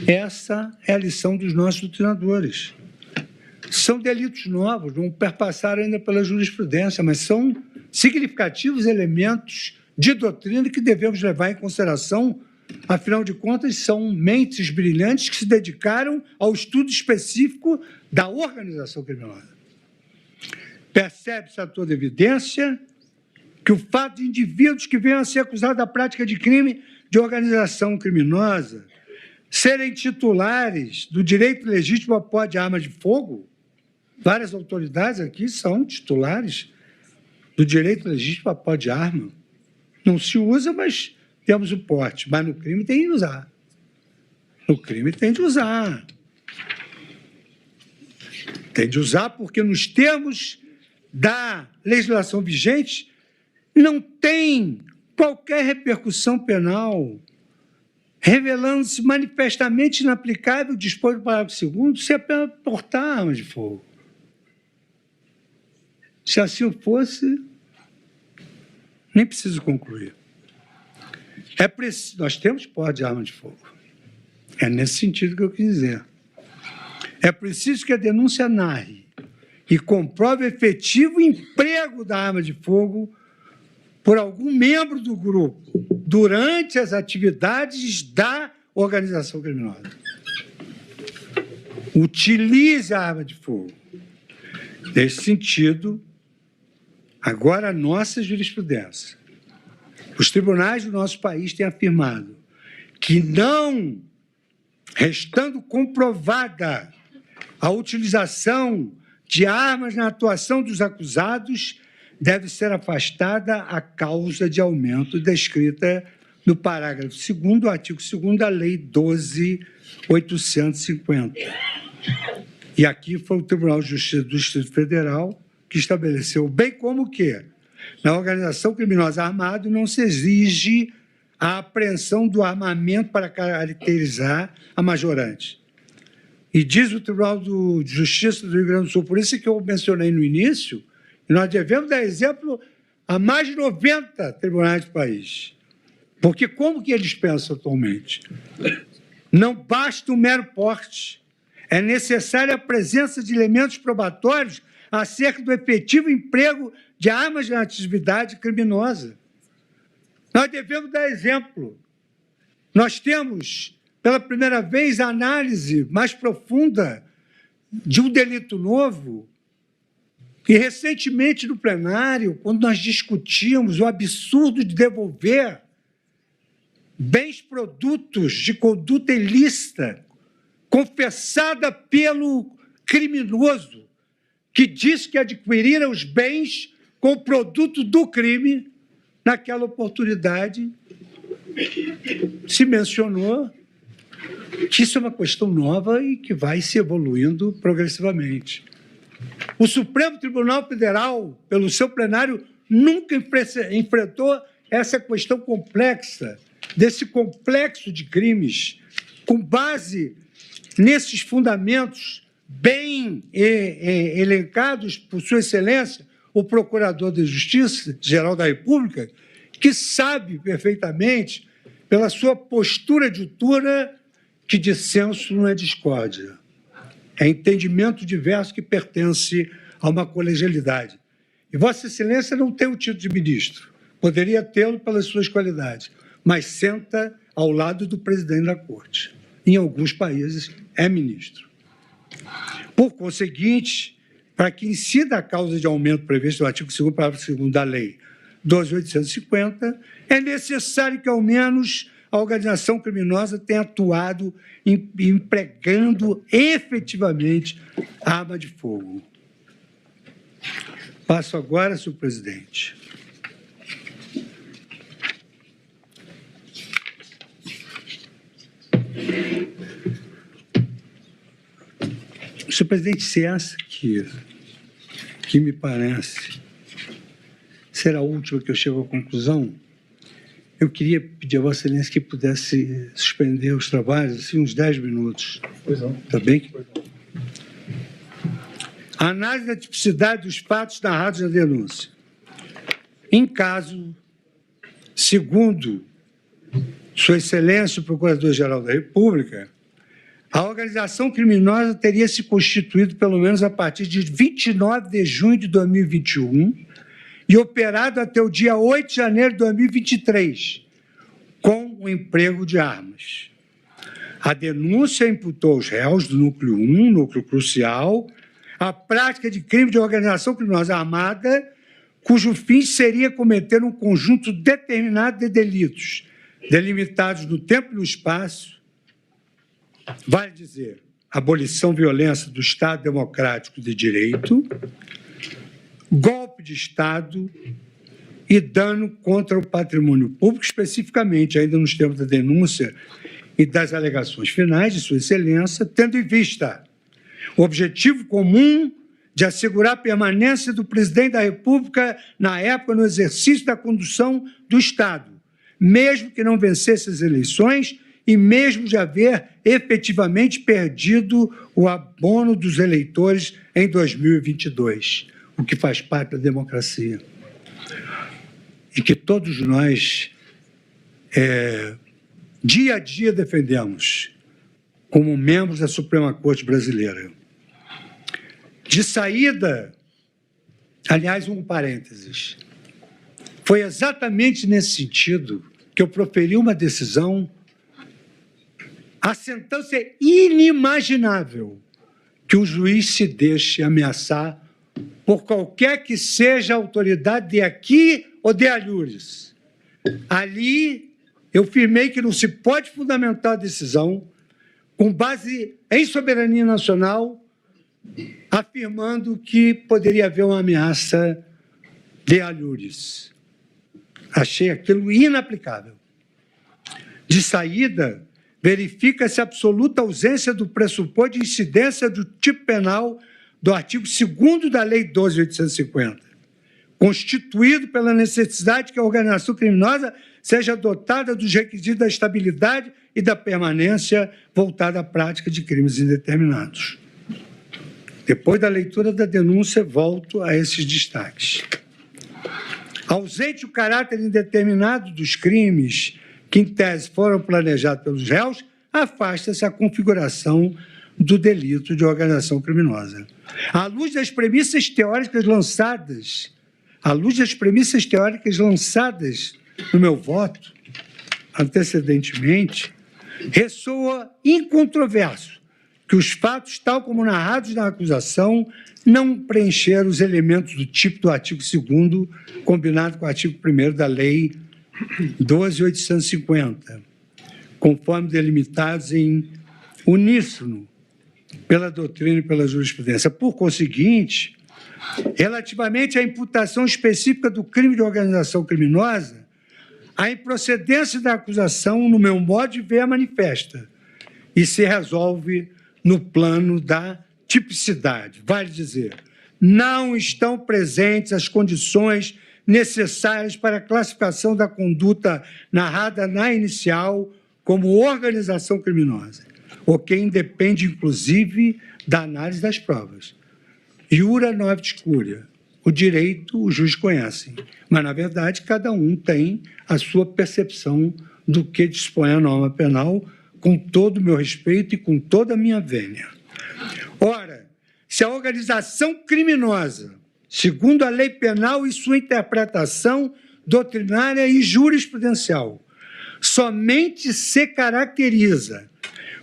Essa é a lição dos nossos doutrinadores. São delitos novos, não perpassaram ainda pela jurisprudência, mas são significativos elementos de doutrina que devemos levar em consideração. Afinal de contas, são mentes brilhantes que se dedicaram ao estudo específico da organização criminosa. Percebe-se a toda evidência que o fato de indivíduos que venham a ser acusados da prática de crime de organização criminosa serem titulares do direito legítimo à posse de arma de fogo, várias autoridades aqui são titulares do direito legítimo à posse de arma. Não se usa, mas temos o porte. Mas no crime tem que usar. No crime tem de usar. Tem de usar porque, nos termos da legislação vigente, não tem qualquer repercussão penal, revelando-se manifestamente inaplicável o dispor do parágrafo 2º se apenas portar arma de fogo. Se assim fosse, nem preciso concluir. Nós temos porte de arma de fogo. É nesse sentido que eu quis dizer. É preciso que a denúncia narre e comprove efetivo emprego da arma de fogo por algum membro do grupo durante as atividades da organização criminosa. Utilize a arma de fogo. Nesse sentido, agora a nossa jurisprudência, os tribunais do nosso país têm afirmado que não, restando comprovada a utilização de armas na atuação dos acusados, deve ser afastada a causa de aumento descrita no parágrafo 2º do artigo 2º da Lei 12.850. E aqui foi o Tribunal de Justiça do Distrito Federal que estabeleceu, bem como que, na organização criminosa armada, não se exige a apreensão do armamento para caracterizar a majorante. E diz o Tribunal de Justiça do Rio Grande do Sul, por isso que eu mencionei no início, e nós devemos dar exemplo a mais de 90 tribunais do país. Porque como que eles pensam atualmente? Não basta um mero porte, é necessária a presença de elementos probatórios acerca do efetivo emprego de armas na atividade criminosa. Nós devemos dar exemplo. Nós temos, pela primeira vez, a análise mais profunda de um delito novo. E, recentemente, no plenário, quando nós discutíamos o absurdo de devolver bens produtos de conduta ilícita, confessada pelo criminoso, que diz que adquirira os bens com o produto do crime, naquela oportunidade se mencionou que isso é uma questão nova e que vai se evoluindo progressivamente. O Supremo Tribunal Federal, pelo seu plenário, nunca enfrentou essa questão complexa, desse complexo de crimes, com base nesses fundamentos bem elencados por Sua Excelência, o Procurador da Justiça-Geral da República, que sabe perfeitamente, pela sua postura de altura, que dissenso não é discórdia. É entendimento diverso que pertence a uma colegialidade. E Vossa Excelência não tem o título de ministro, poderia tê-lo pelas suas qualidades, mas senta ao lado do presidente da Corte. Em alguns países, é ministro. Por conseguinte, para que incida a causa de aumento previsto no artigo 2º, parágrafo 2º da Lei 12.850, é necessário que, ao menos, a organização criminosa tenha atuado empregando efetivamente arma de fogo. Passo agora, senhor presidente. Senhor presidente, se essa que me parece ser a última que eu chego à conclusão, eu queria pedir a Vossa Excelência que pudesse suspender os trabalhos, assim, uns 10 minutos. Pois não. Está bem? Pois não. A análise da tipicidade dos fatos narrados na denúncia. Em caso, segundo Sua Excelência, o Procurador-Geral da República, a organização criminosa teria se constituído pelo menos a partir de 29 de junho de 2021 e operado até o dia 8 de janeiro de 2023, com o emprego de armas. A denúncia imputou aos réus do núcleo 1, núcleo crucial, a prática de crime de organização criminosa armada, cujo fim seria cometer um conjunto determinado de delitos, delimitados no tempo e no espaço, vale dizer, abolição violência do Estado Democrático de Direito, golpe de Estado e dano contra o patrimônio público, especificamente, ainda nos termos da denúncia e das alegações finais de Sua Excelência, tendo em vista o objetivo comum de assegurar a permanência do presidente da República na época no exercício da condução do Estado, mesmo que não vencesse as eleições e mesmo de haver efetivamente perdido o abono dos eleitores em 2022, o que faz parte da democracia. E que todos nós, dia a dia, defendemos como membros da Suprema Corte Brasileira. De saída, aliás, um parênteses, foi exatamente nesse sentido que eu proferi uma decisão assentando ser inimaginável que um juiz se deixe ameaçar por qualquer que seja a autoridade de aqui ou de alhures. Ali, eu firmei que não se pode fundamentar a decisão com base em soberania nacional, afirmando que poderia haver uma ameaça de alhures. Achei aquilo inaplicável. De saída, verifica-se a absoluta ausência do pressuposto de incidência do tipo penal do artigo 2º da Lei 12.850, constituído pela necessidade que a organização criminosa seja dotada dos requisitos da estabilidade e da permanência voltada à prática de crimes indeterminados. Depois da leitura da denúncia, volto a esses destaques. Ausente o caráter indeterminado dos crimes que, em tese, foram planejados pelos réus, afasta-se a configuração do delito de organização criminosa. À luz das premissas teóricas lançadas, no meu voto, antecedentemente, ressoa incontroverso que os fatos, tal como narrados na acusação, não preencheram os elementos do tipo do artigo 2º, combinado com o artigo 1º da Lei 12.850, conforme delimitados em uníssono pela doutrina e pela jurisprudência. Por conseguinte, relativamente à imputação específica do crime de organização criminosa, a improcedência da acusação, no meu modo de ver, é manifesta e se resolve no plano da tipicidade. Vale dizer, não estão presentes as condições necessárias para a classificação da conduta narrada na inicial como organização criminosa. o que independe, inclusive, da análise das provas. Iura novit curia. O direito, os juízes conhecem, mas, na verdade, cada um tem a sua percepção do que dispõe a norma penal, com todo o meu respeito e com toda a minha vênia. Ora, se a organização criminosa, segundo a lei penal e sua interpretação doutrinária e jurisprudencial, somente se caracteriza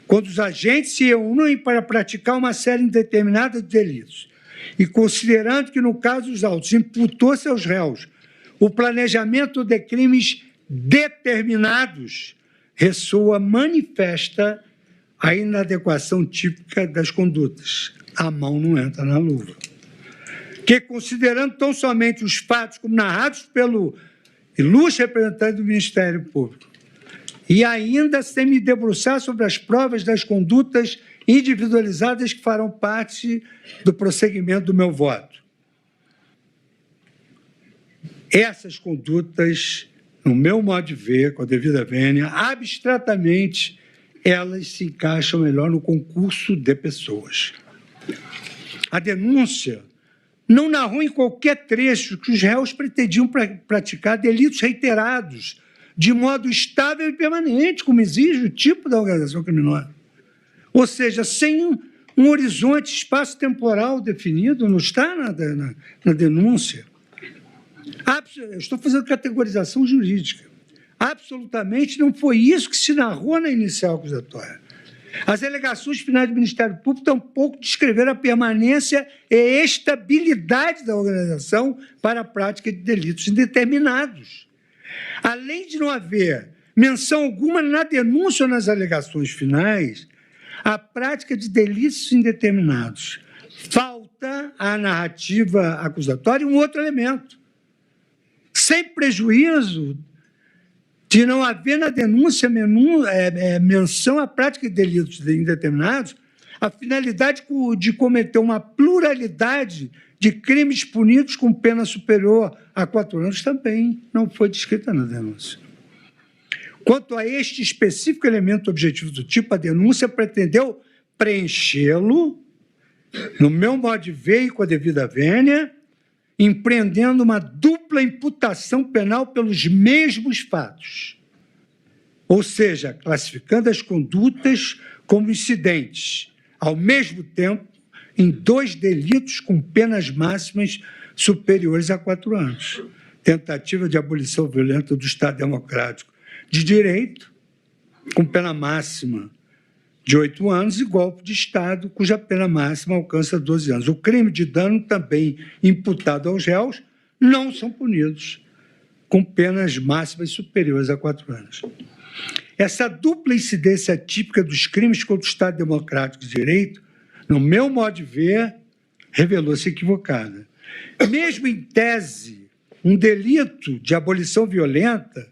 quando os agentes se reúnem para praticar uma série indeterminada de delitos, e considerando que, no caso dos autos, imputou-se aos réus o planejamento de crimes determinados, ressoa manifesta a inadequação típica das condutas. A mão não entra na luva. Que, considerando tão somente os fatos como narrados pelo ilustre representante do Ministério Público, e ainda sem me debruçar sobre as provas das condutas individualizadas que farão parte do prosseguimento do meu voto. Essas condutas, no meu modo de ver, com a devida vênia, abstratamente, elas se encaixam melhor no concurso de pessoas. A denúncia não narrou em qualquer trecho que os réus pretendiam praticar delitos reiterados, de modo estável e permanente, como exige o tipo da organização criminosa. Ou seja, sem um horizonte espaço-temporal definido, não está na denúncia. Eu estou fazendo categorização jurídica. Absolutamente não foi isso que se narrou na inicial acusatória. As alegações finais do Ministério Público tampouco descreveram a permanência e estabilidade da organização para a prática de delitos indeterminados. Além de não haver menção alguma na denúncia ou nas alegações finais, a prática de delitos indeterminados. Falta à narrativa acusatória um outro elemento. Sem prejuízo de não haver na denúncia menção à prática de delitos indeterminados, a finalidade de cometer uma pluralidade de crimes punidos com pena superior a 4 anos também não foi descrita na denúncia. Quanto a este específico elemento objetivo do tipo, a denúncia pretendeu preenchê-lo, no meu modo de ver e com a devida vênia, empreendendo uma dupla imputação penal pelos mesmos fatos. Ou seja, classificando as condutas como incidentes, ao mesmo tempo, em 2 delitos com penas máximas superiores a 4 anos. Tentativa de abolição violenta do Estado Democrático de Direito, com pena máxima de 8 anos, e golpe de Estado, cuja pena máxima alcança 12 anos. O crime de dano, também imputado aos réus, não são punidos com penas máximas superiores a 4 anos. Essa dupla incidência típica dos crimes contra o Estado Democrático de Direito, no meu modo de ver, revelou-se equivocada. Mesmo em tese, um delito de abolição violenta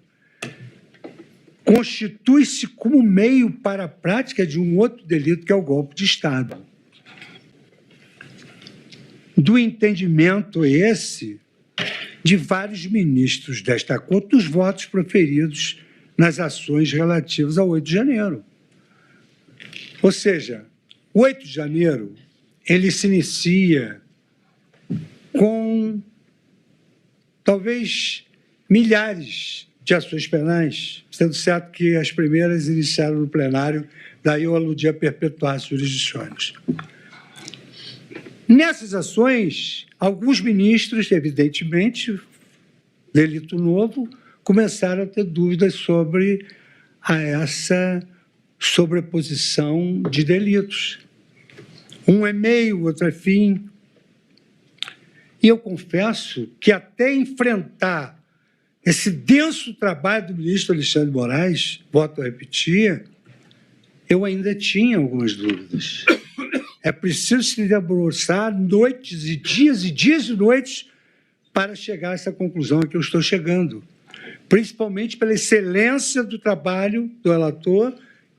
constitui-se como meio para a prática de um outro delito, que é o golpe de Estado. Do entendimento esse de vários ministros desta Corte, dos votos proferidos nas ações relativas ao 8 de janeiro. Ou seja, o 8 de janeiro, ele se inicia com, talvez, milhares de ações penais, sendo certo que as primeiras iniciaram no plenário, daí eu aludi a perpetuar jurisdições. Nessas ações, alguns ministros, evidentemente, delito novo, começaram a ter dúvidas sobre essa sobreposição de delitos. Um é meio, outro é fim. E eu confesso que até enfrentar esse denso trabalho do ministro Alexandre de Moraes, volto a repetir, eu ainda tinha algumas dúvidas. É preciso se debruçar noites e dias e noites para chegar a essa conclusão a que eu estou chegando, principalmente pela excelência do trabalho do relator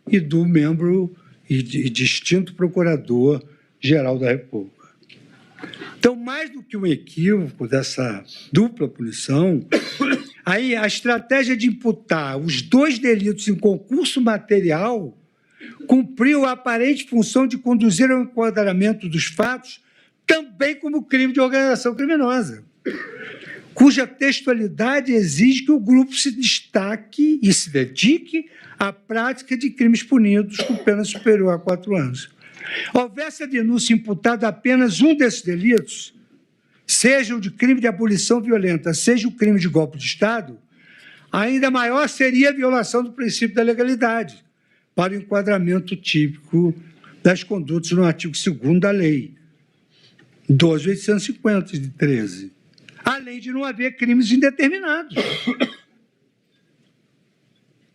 e do membro e distinto procurador-geral da República. Então, mais do que um equívoco dessa dupla punição, aí a estratégia de imputar os 2 delitos em concurso material cumpriu a aparente função de conduzir ao enquadramento dos fatos também como crime de organização criminosa, cuja textualidade exige que o grupo se destaque e se dedique à prática de crimes punidos com pena superior a 4 anos. Houvesse a denúncia imputada apenas um desses delitos, seja o de crime de abolição violenta, seja o crime de golpe de Estado, ainda maior seria a violação do princípio da legalidade, para o enquadramento típico das condutas no artigo 2º da lei 12.850, de 13, além de não haver crimes indeterminados.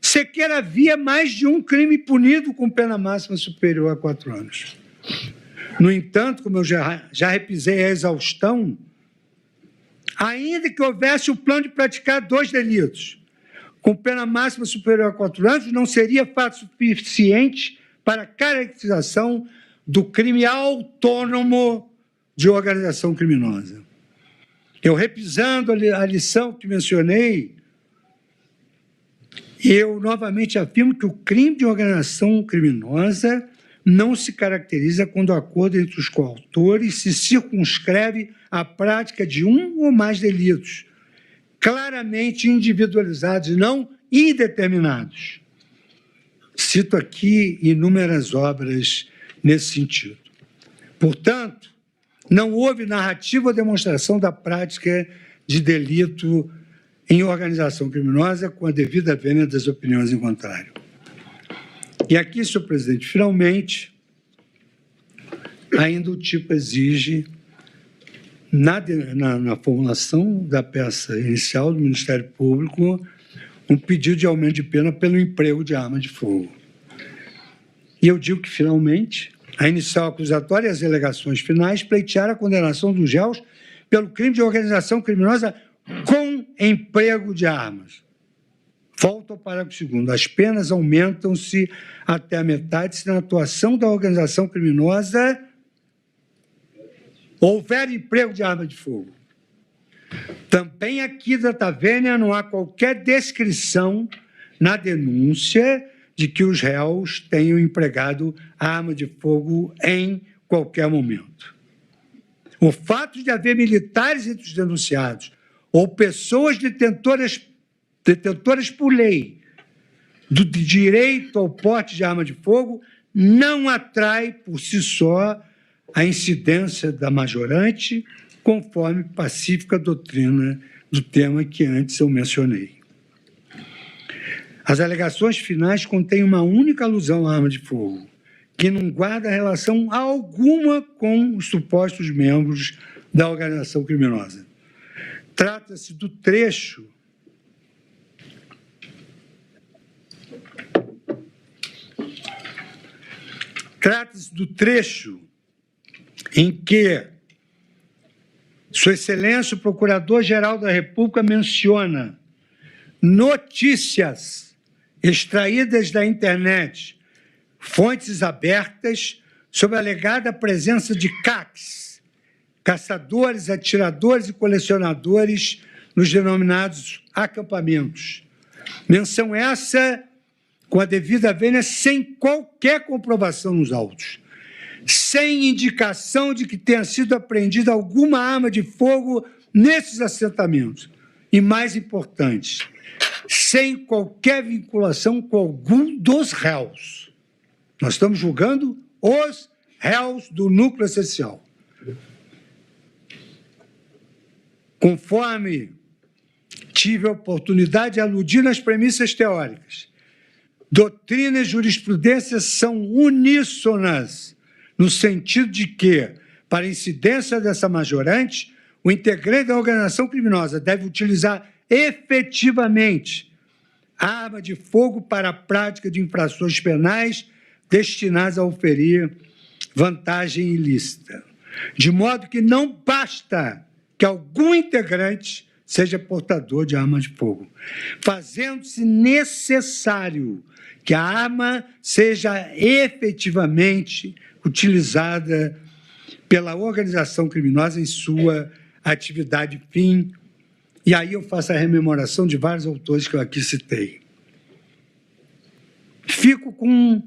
Sequer havia mais de um crime punido com pena máxima superior a 4 anos. No entanto, como eu já repisei a exaustão, ainda que houvesse o plano de praticar 2 delitos, com pena máxima superior a 4 anos, não seria fato suficiente para a caracterização do crime autônomo de organização criminosa. Eu, repisando a lição que mencionei, eu novamente afirmo que o crime de organização criminosa não se caracteriza quando o acordo entre os coautores se circunscreve à prática de um ou mais delitos, claramente individualizados e não indeterminados. Cito aqui inúmeras obras nesse sentido. Portanto, não houve narrativa ou demonstração da prática de delito em organização criminosa com a devida vênia das opiniões em contrário. E aqui, senhor presidente, finalmente, ainda o tipo exige, na formulação da peça inicial do Ministério Público, um pedido de aumento de pena pelo emprego de arma de fogo. E eu digo que, finalmente, a inicial acusatória e as alegações finais pleitearam a condenação dos réus pelo crime de organização criminosa com emprego de armas. Volto ao parágrafo 2º. As penas aumentam-se até a metade se na atuação da organização criminosa houver emprego de arma de fogo. Também aqui da Tavênia não há qualquer descrição na denúncia de que os réus tenham empregado arma de fogo em qualquer momento. O fato de haver militares entre os denunciados ou pessoas detentoras por lei do direito ao porte de arma de fogo não atrai por si só a incidência da majorante, conforme pacífica doutrina do tema que antes eu mencionei. As alegações finais contêm uma única alusão à arma de fogo, que não guarda relação alguma com os supostos membros da organização criminosa. Trata-se do trecho em que Sua Excelência, o Procurador-Geral da República, menciona notícias extraídas da internet, fontes abertas, sobre a alegada presença de CACs, caçadores, atiradores e colecionadores nos denominados acampamentos. Menção essa com a devida vênia, sem qualquer comprovação nos autos, sem indicação de que tenha sido apreendida alguma arma de fogo nesses assentamentos. E, mais importante, sem qualquer vinculação com algum dos réus. Nós estamos julgando os réus do núcleo essencial. Conforme tive a oportunidade de aludir nas premissas teóricas, doutrina e jurisprudência são uníssonas, no sentido de que, para a incidência dessa majorante, o integrante da organização criminosa deve utilizar efetivamente a arma de fogo para a prática de infrações penais destinadas a oferir vantagem ilícita. De modo que não basta que algum integrante seja portador de arma de fogo, fazendo-se necessário que a arma seja efetivamente utilizada pela organização criminosa em sua atividade fim. E aí eu faço a rememoração de vários autores que eu aqui citei. Fico com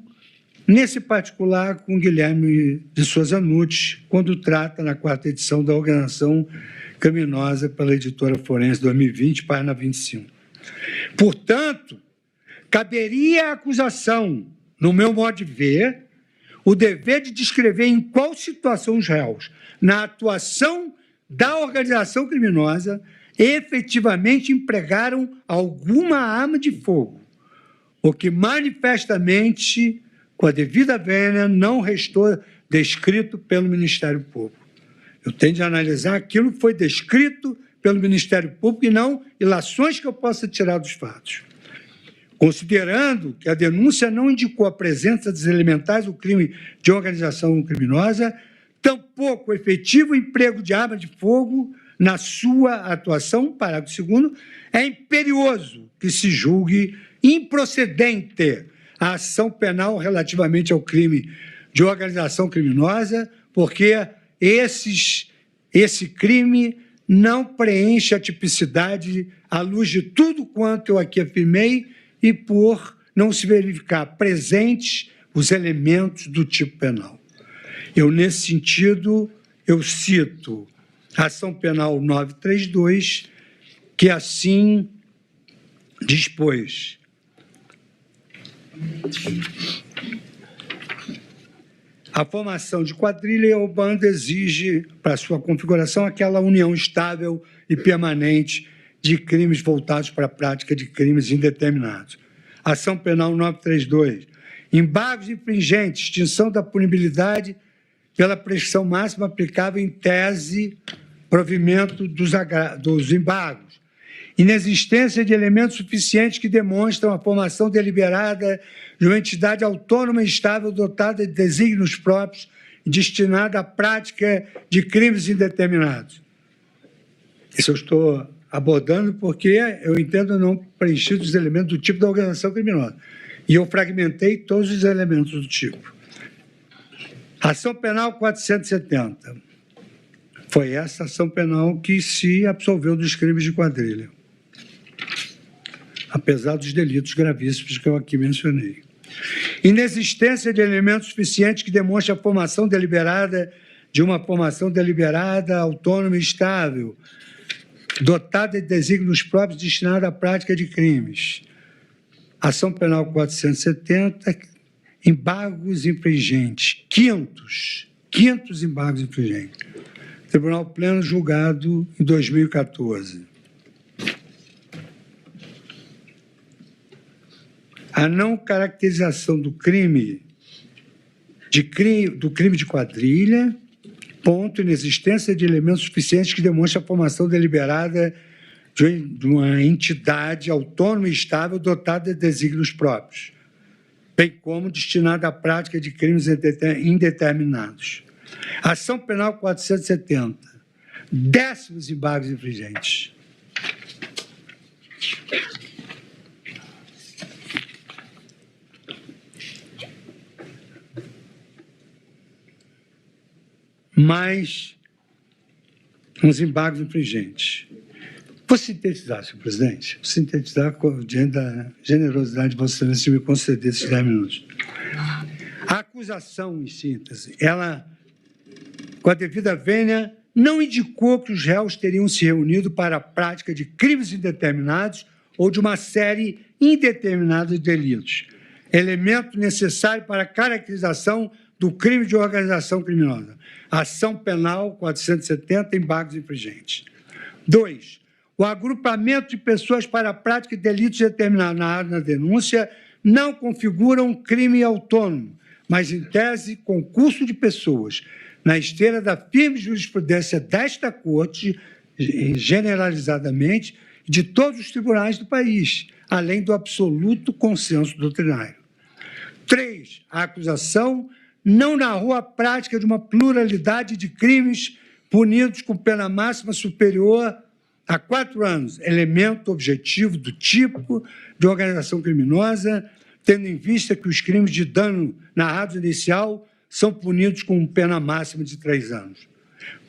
nesse particular com Guilherme de Souza Nunes, quando trata na 4ª edição da Organização Criminosa pela Editora Forense 2020, página 25. Portanto, caberia à acusação, no meu modo de ver, o dever de descrever em qual situação os réus, na atuação da organização criminosa, efetivamente empregaram alguma arma de fogo, o que manifestamente, com a devida vênia, não restou descrito pelo Ministério Público. Eu tenho de analisar aquilo que foi descrito pelo Ministério Público e não ilações que eu possa tirar dos fatos. Considerando que a denúncia não indicou a presença dos elementares do crime de organização criminosa, tampouco o efetivo emprego de arma de fogo na sua atuação, parágrafo 2º, é imperioso que se julgue improcedente a ação penal relativamente ao crime de organização criminosa, porque esse crime não preenche a tipicidade à luz de tudo quanto eu aqui afirmei e por não se verificar presentes os elementos do tipo penal. Eu, nesse sentido, eu cito a ação penal 932, que assim dispôs: a formação de quadrilha ou banda exige, para sua configuração, aquela união estável e permanente de crimes voltados para a prática de crimes indeterminados. Ação penal 932, embargos infringentes, extinção da punibilidade pela prescrição máxima aplicável em tese, provimento dos embargos, inexistência de elementos suficientes que demonstram a formação deliberada de uma entidade autônoma e estável dotada de desígnios próprios e destinada à prática de crimes indeterminados. Isso eu estou abordando porque eu entendo não preenchido os elementos do tipo da organização criminosa. E eu fragmentei todos os elementos do tipo. Ação penal 470. Foi essa ação penal que se absolveu dos crimes de quadrilha, apesar dos delitos gravíssimos que eu aqui mencionei. Inexistência de elementos suficientes que demonstrem a formação deliberada de uma formação deliberada, autônoma e estável, dotada de desígnios próprios destinada à prática de crimes. Ação penal 470, embargos infringentes, quintos embargos infringentes. Tribunal Pleno julgado em 2014. A não caracterização do crime de quadrilha, ponto, inexistência de elementos suficientes que demonstrem a formação deliberada de uma entidade autônoma e estável dotada de desígnios próprios, bem como destinada à prática de crimes indeterminados. Ação penal 470, 10º embargos infringentes. Mais uns embargos infringentes. Vou sintetizar, senhor presidente, vou sintetizar diante da generosidade de Vossa Excelência de me conceder esses 10 minutos. A acusação, em síntese, ela, com a devida vênia, não indicou que os réus teriam se reunido para a prática de crimes indeterminados ou de uma série indeterminada de delitos, elemento necessário para a caracterização do crime de organização criminosa. Ação penal 470, embargos infringentes. 2. O agrupamento de pessoas para a prática de delitos determinados na denúncia não configura um crime autônomo, mas, em tese, concurso de pessoas, na esteira da firme jurisprudência desta Corte, generalizadamente, de todos os tribunais do país, além do absoluto consenso doutrinário. 3. A acusação não narrou a prática de uma pluralidade de crimes punidos com pena máxima superior a 4 anos, elemento objetivo do tipo de organização criminosa, tendo em vista que os crimes de dano narrados inicial são punidos com pena máxima de 3 anos.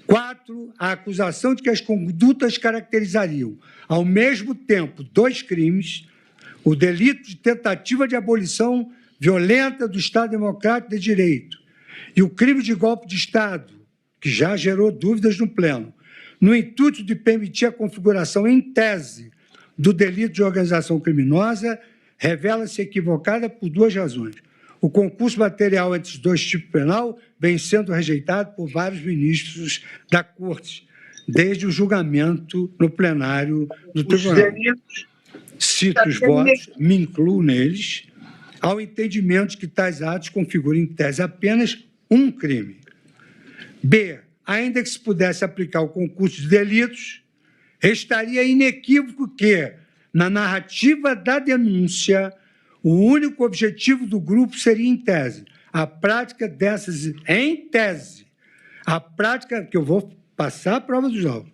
4. A acusação de que as condutas caracterizariam, ao mesmo tempo, 2 crimes, o delito de tentativa de abolição violenta do Estado Democrático de Direito e o crime de golpe de Estado, que já gerou dúvidas no Pleno, no intuito de permitir a configuração em tese do delito de organização criminosa, revela-se equivocada por duas razões. O concurso material entre os dois tipos penal vem sendo rejeitado por vários ministros da Corte, desde o julgamento no plenário do Tribunal. Cito os votos, me incluo neles, ao entendimento de que tais atos configuram em tese apenas um crime. B. Ainda que se pudesse aplicar o concurso de delitos, restaria inequívoco que, na narrativa da denúncia, o único objetivo do grupo seria, em tese, a prática dessas, em tese, a prática, que eu vou passar a prova dos autos,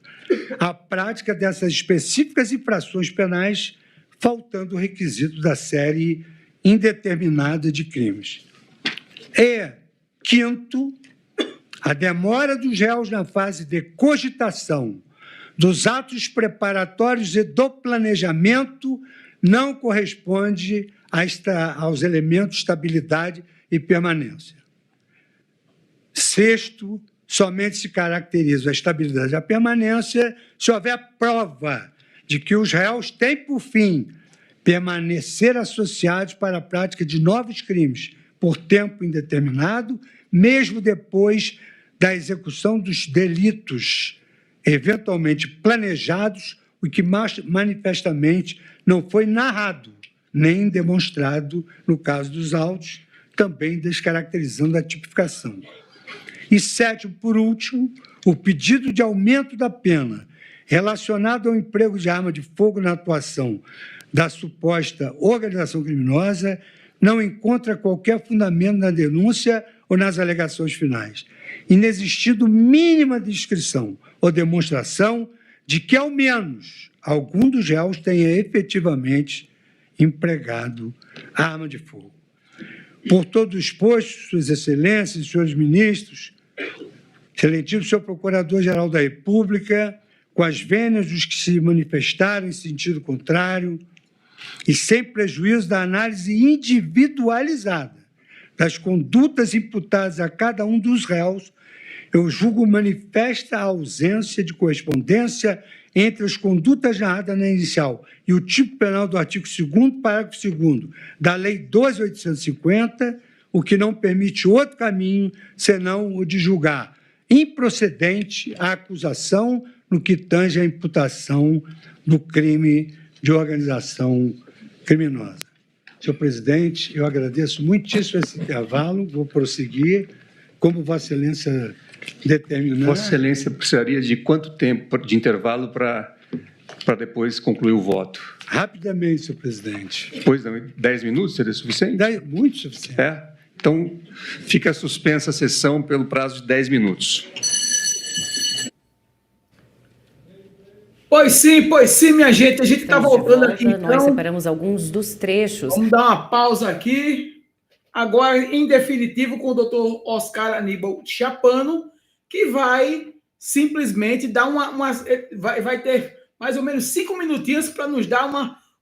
a prática dessas específicas infrações penais, faltando o requisito da série indeterminada de crimes. E, quinto, a demora dos réus na fase de cogitação dos atos preparatórios e do planejamento não corresponde aos elementos de estabilidade e permanência. Sexto, somente se caracteriza a estabilidade e a permanência se houver prova de que os réus têm, por fim, permanecer associados para a prática de novos crimes por tempo indeterminado, mesmo depois da execução dos delitos eventualmente planejados, o que manifestamente não foi narrado nem demonstrado no caso dos autos, também descaracterizando a tipificação. E sétimo, por último, o pedido de aumento da pena relacionado ao emprego de arma de fogo na atuação da suposta organização criminosa não encontra qualquer fundamento na denúncia ou nas alegações finais, inexistindo mínima descrição ou demonstração de que, ao menos, algum dos réus tenha efetivamente empregado arma de fogo. Por todo o exposto, Suas Excelências, senhores ministros, excelentíssimo senhor Procurador-Geral da República, com as vênias dos que se manifestaram em sentido contrário e sem prejuízo da análise individualizada das condutas imputadas a cada um dos réus, eu julgo manifesta a ausência de correspondência entre as condutas narradas na inicial e o tipo penal do artigo 2º, parágrafo 2º da Lei 12.850, o que não permite outro caminho senão o de julgar improcedente a acusação no que tange à imputação do crime de organização criminosa. Senhor presidente, eu agradeço muitíssimo esse intervalo, vou prosseguir, como Vossa Excelência determinar. Vossa Excelência precisaria de quanto tempo de intervalo para depois concluir o voto? Rapidamente, senhor presidente. Pois não, 10 minutos seria suficiente? Muito suficiente. Então, fica suspensa a sessão pelo prazo de 10 minutos. Pois sim, minha gente. A gente está voltando aqui, então. Nós separamos alguns dos trechos. Vamos dar uma pausa aqui. Agora, em definitivo, com o doutor Oscar Aníbal Chapano, que vai simplesmente dar vai ter mais ou menos 5 minutinhos para nos dar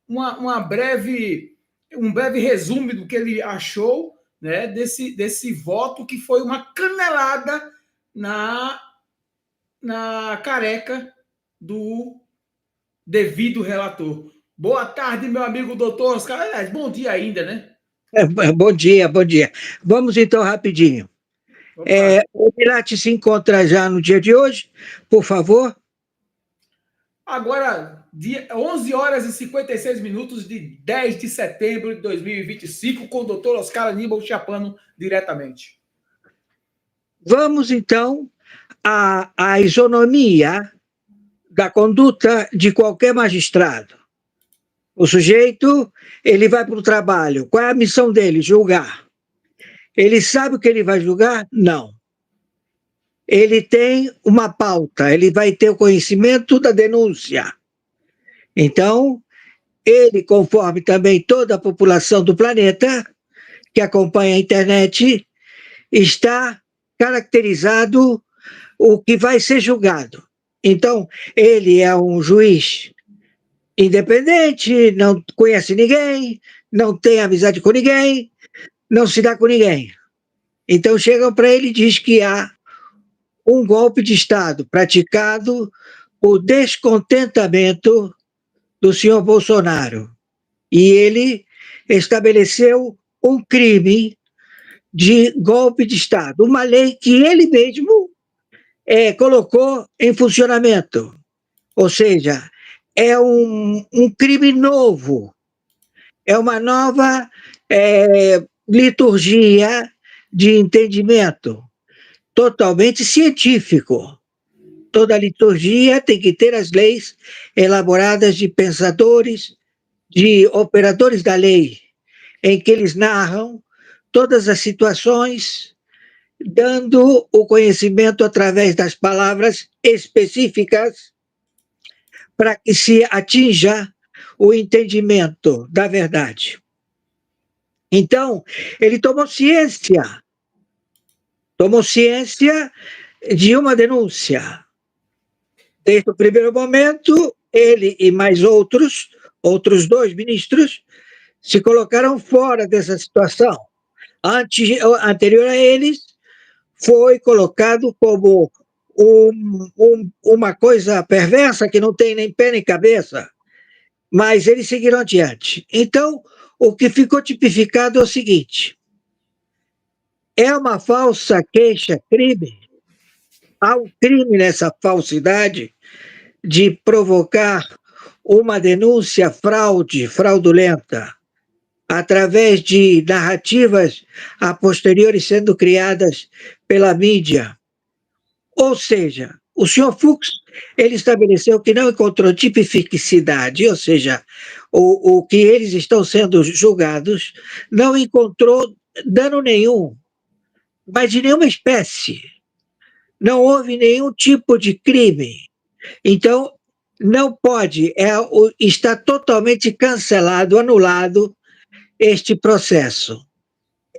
um breve resumo do que ele achou, né, desse voto, que foi uma canelada na careca do devido relator. Boa tarde, meu amigo doutor Oscar. Aliás, bom dia ainda, né? Bom dia. Vamos então rapidinho. O Pilate se encontra já no dia de hoje, por favor. Agora, 11 horas e 56 minutos de 10 de setembro de 2025, com o doutor Oscar Aníbal Chapano diretamente. Vamos então à isonomia da conduta de qualquer magistrado. O sujeito, ele vai para o trabalho. Qual é a missão dele? Julgar. Ele sabe o que ele vai julgar? Não. Ele tem uma pauta, ele vai ter o conhecimento da denúncia. Então, ele, conforme também toda a população do planeta que acompanha a internet, está caracterizado o que vai ser julgado. Então, ele é um juiz independente, não conhece ninguém, não tem amizade com ninguém, não se dá com ninguém. Então chegam para ele e diz que há um golpe de Estado praticado por descontentamento do senhor Bolsonaro. E ele estabeleceu um crime de golpe de Estado, uma lei que ele mesmo colocou em funcionamento. Ou seja, é um crime novo, é uma nova liturgia de entendimento, totalmente científico. Toda liturgia tem que ter as leis elaboradas de pensadores, de operadores da lei, em que eles narram todas as situações, dando o conhecimento através das palavras específicas para que se atinja o entendimento da verdade. Então, ele tomou ciência de uma denúncia. Desde o primeiro momento, ele e mais outros 2 ministros, se colocaram fora dessa situação. Anterior a eles, foi colocado como uma coisa perversa que não tem nem pé nem cabeça, mas eles seguiram adiante. Então, o que ficou tipificado é o seguinte: é uma falsa queixa-crime, há um crime nessa falsidade de provocar uma denúncia fraudulenta, através de narrativas a posteriori sendo criadas pela mídia. Ou seja, o senhor Fux, ele estabeleceu que não encontrou tipificidade, ou seja, o que eles estão sendo julgados, não encontrou dano nenhum, mas de nenhuma espécie. Não houve nenhum tipo de crime. Então, não pode, está totalmente cancelado, anulado este processo.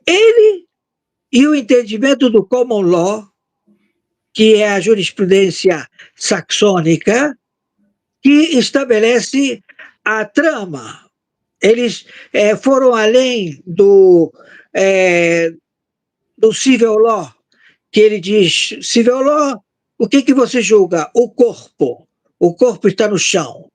Ele e o entendimento do common law, que é a jurisprudência saxônica, que estabelece a trama. Eles foram além do civil law, que ele diz, civil law, o que você julga? O corpo está no chão.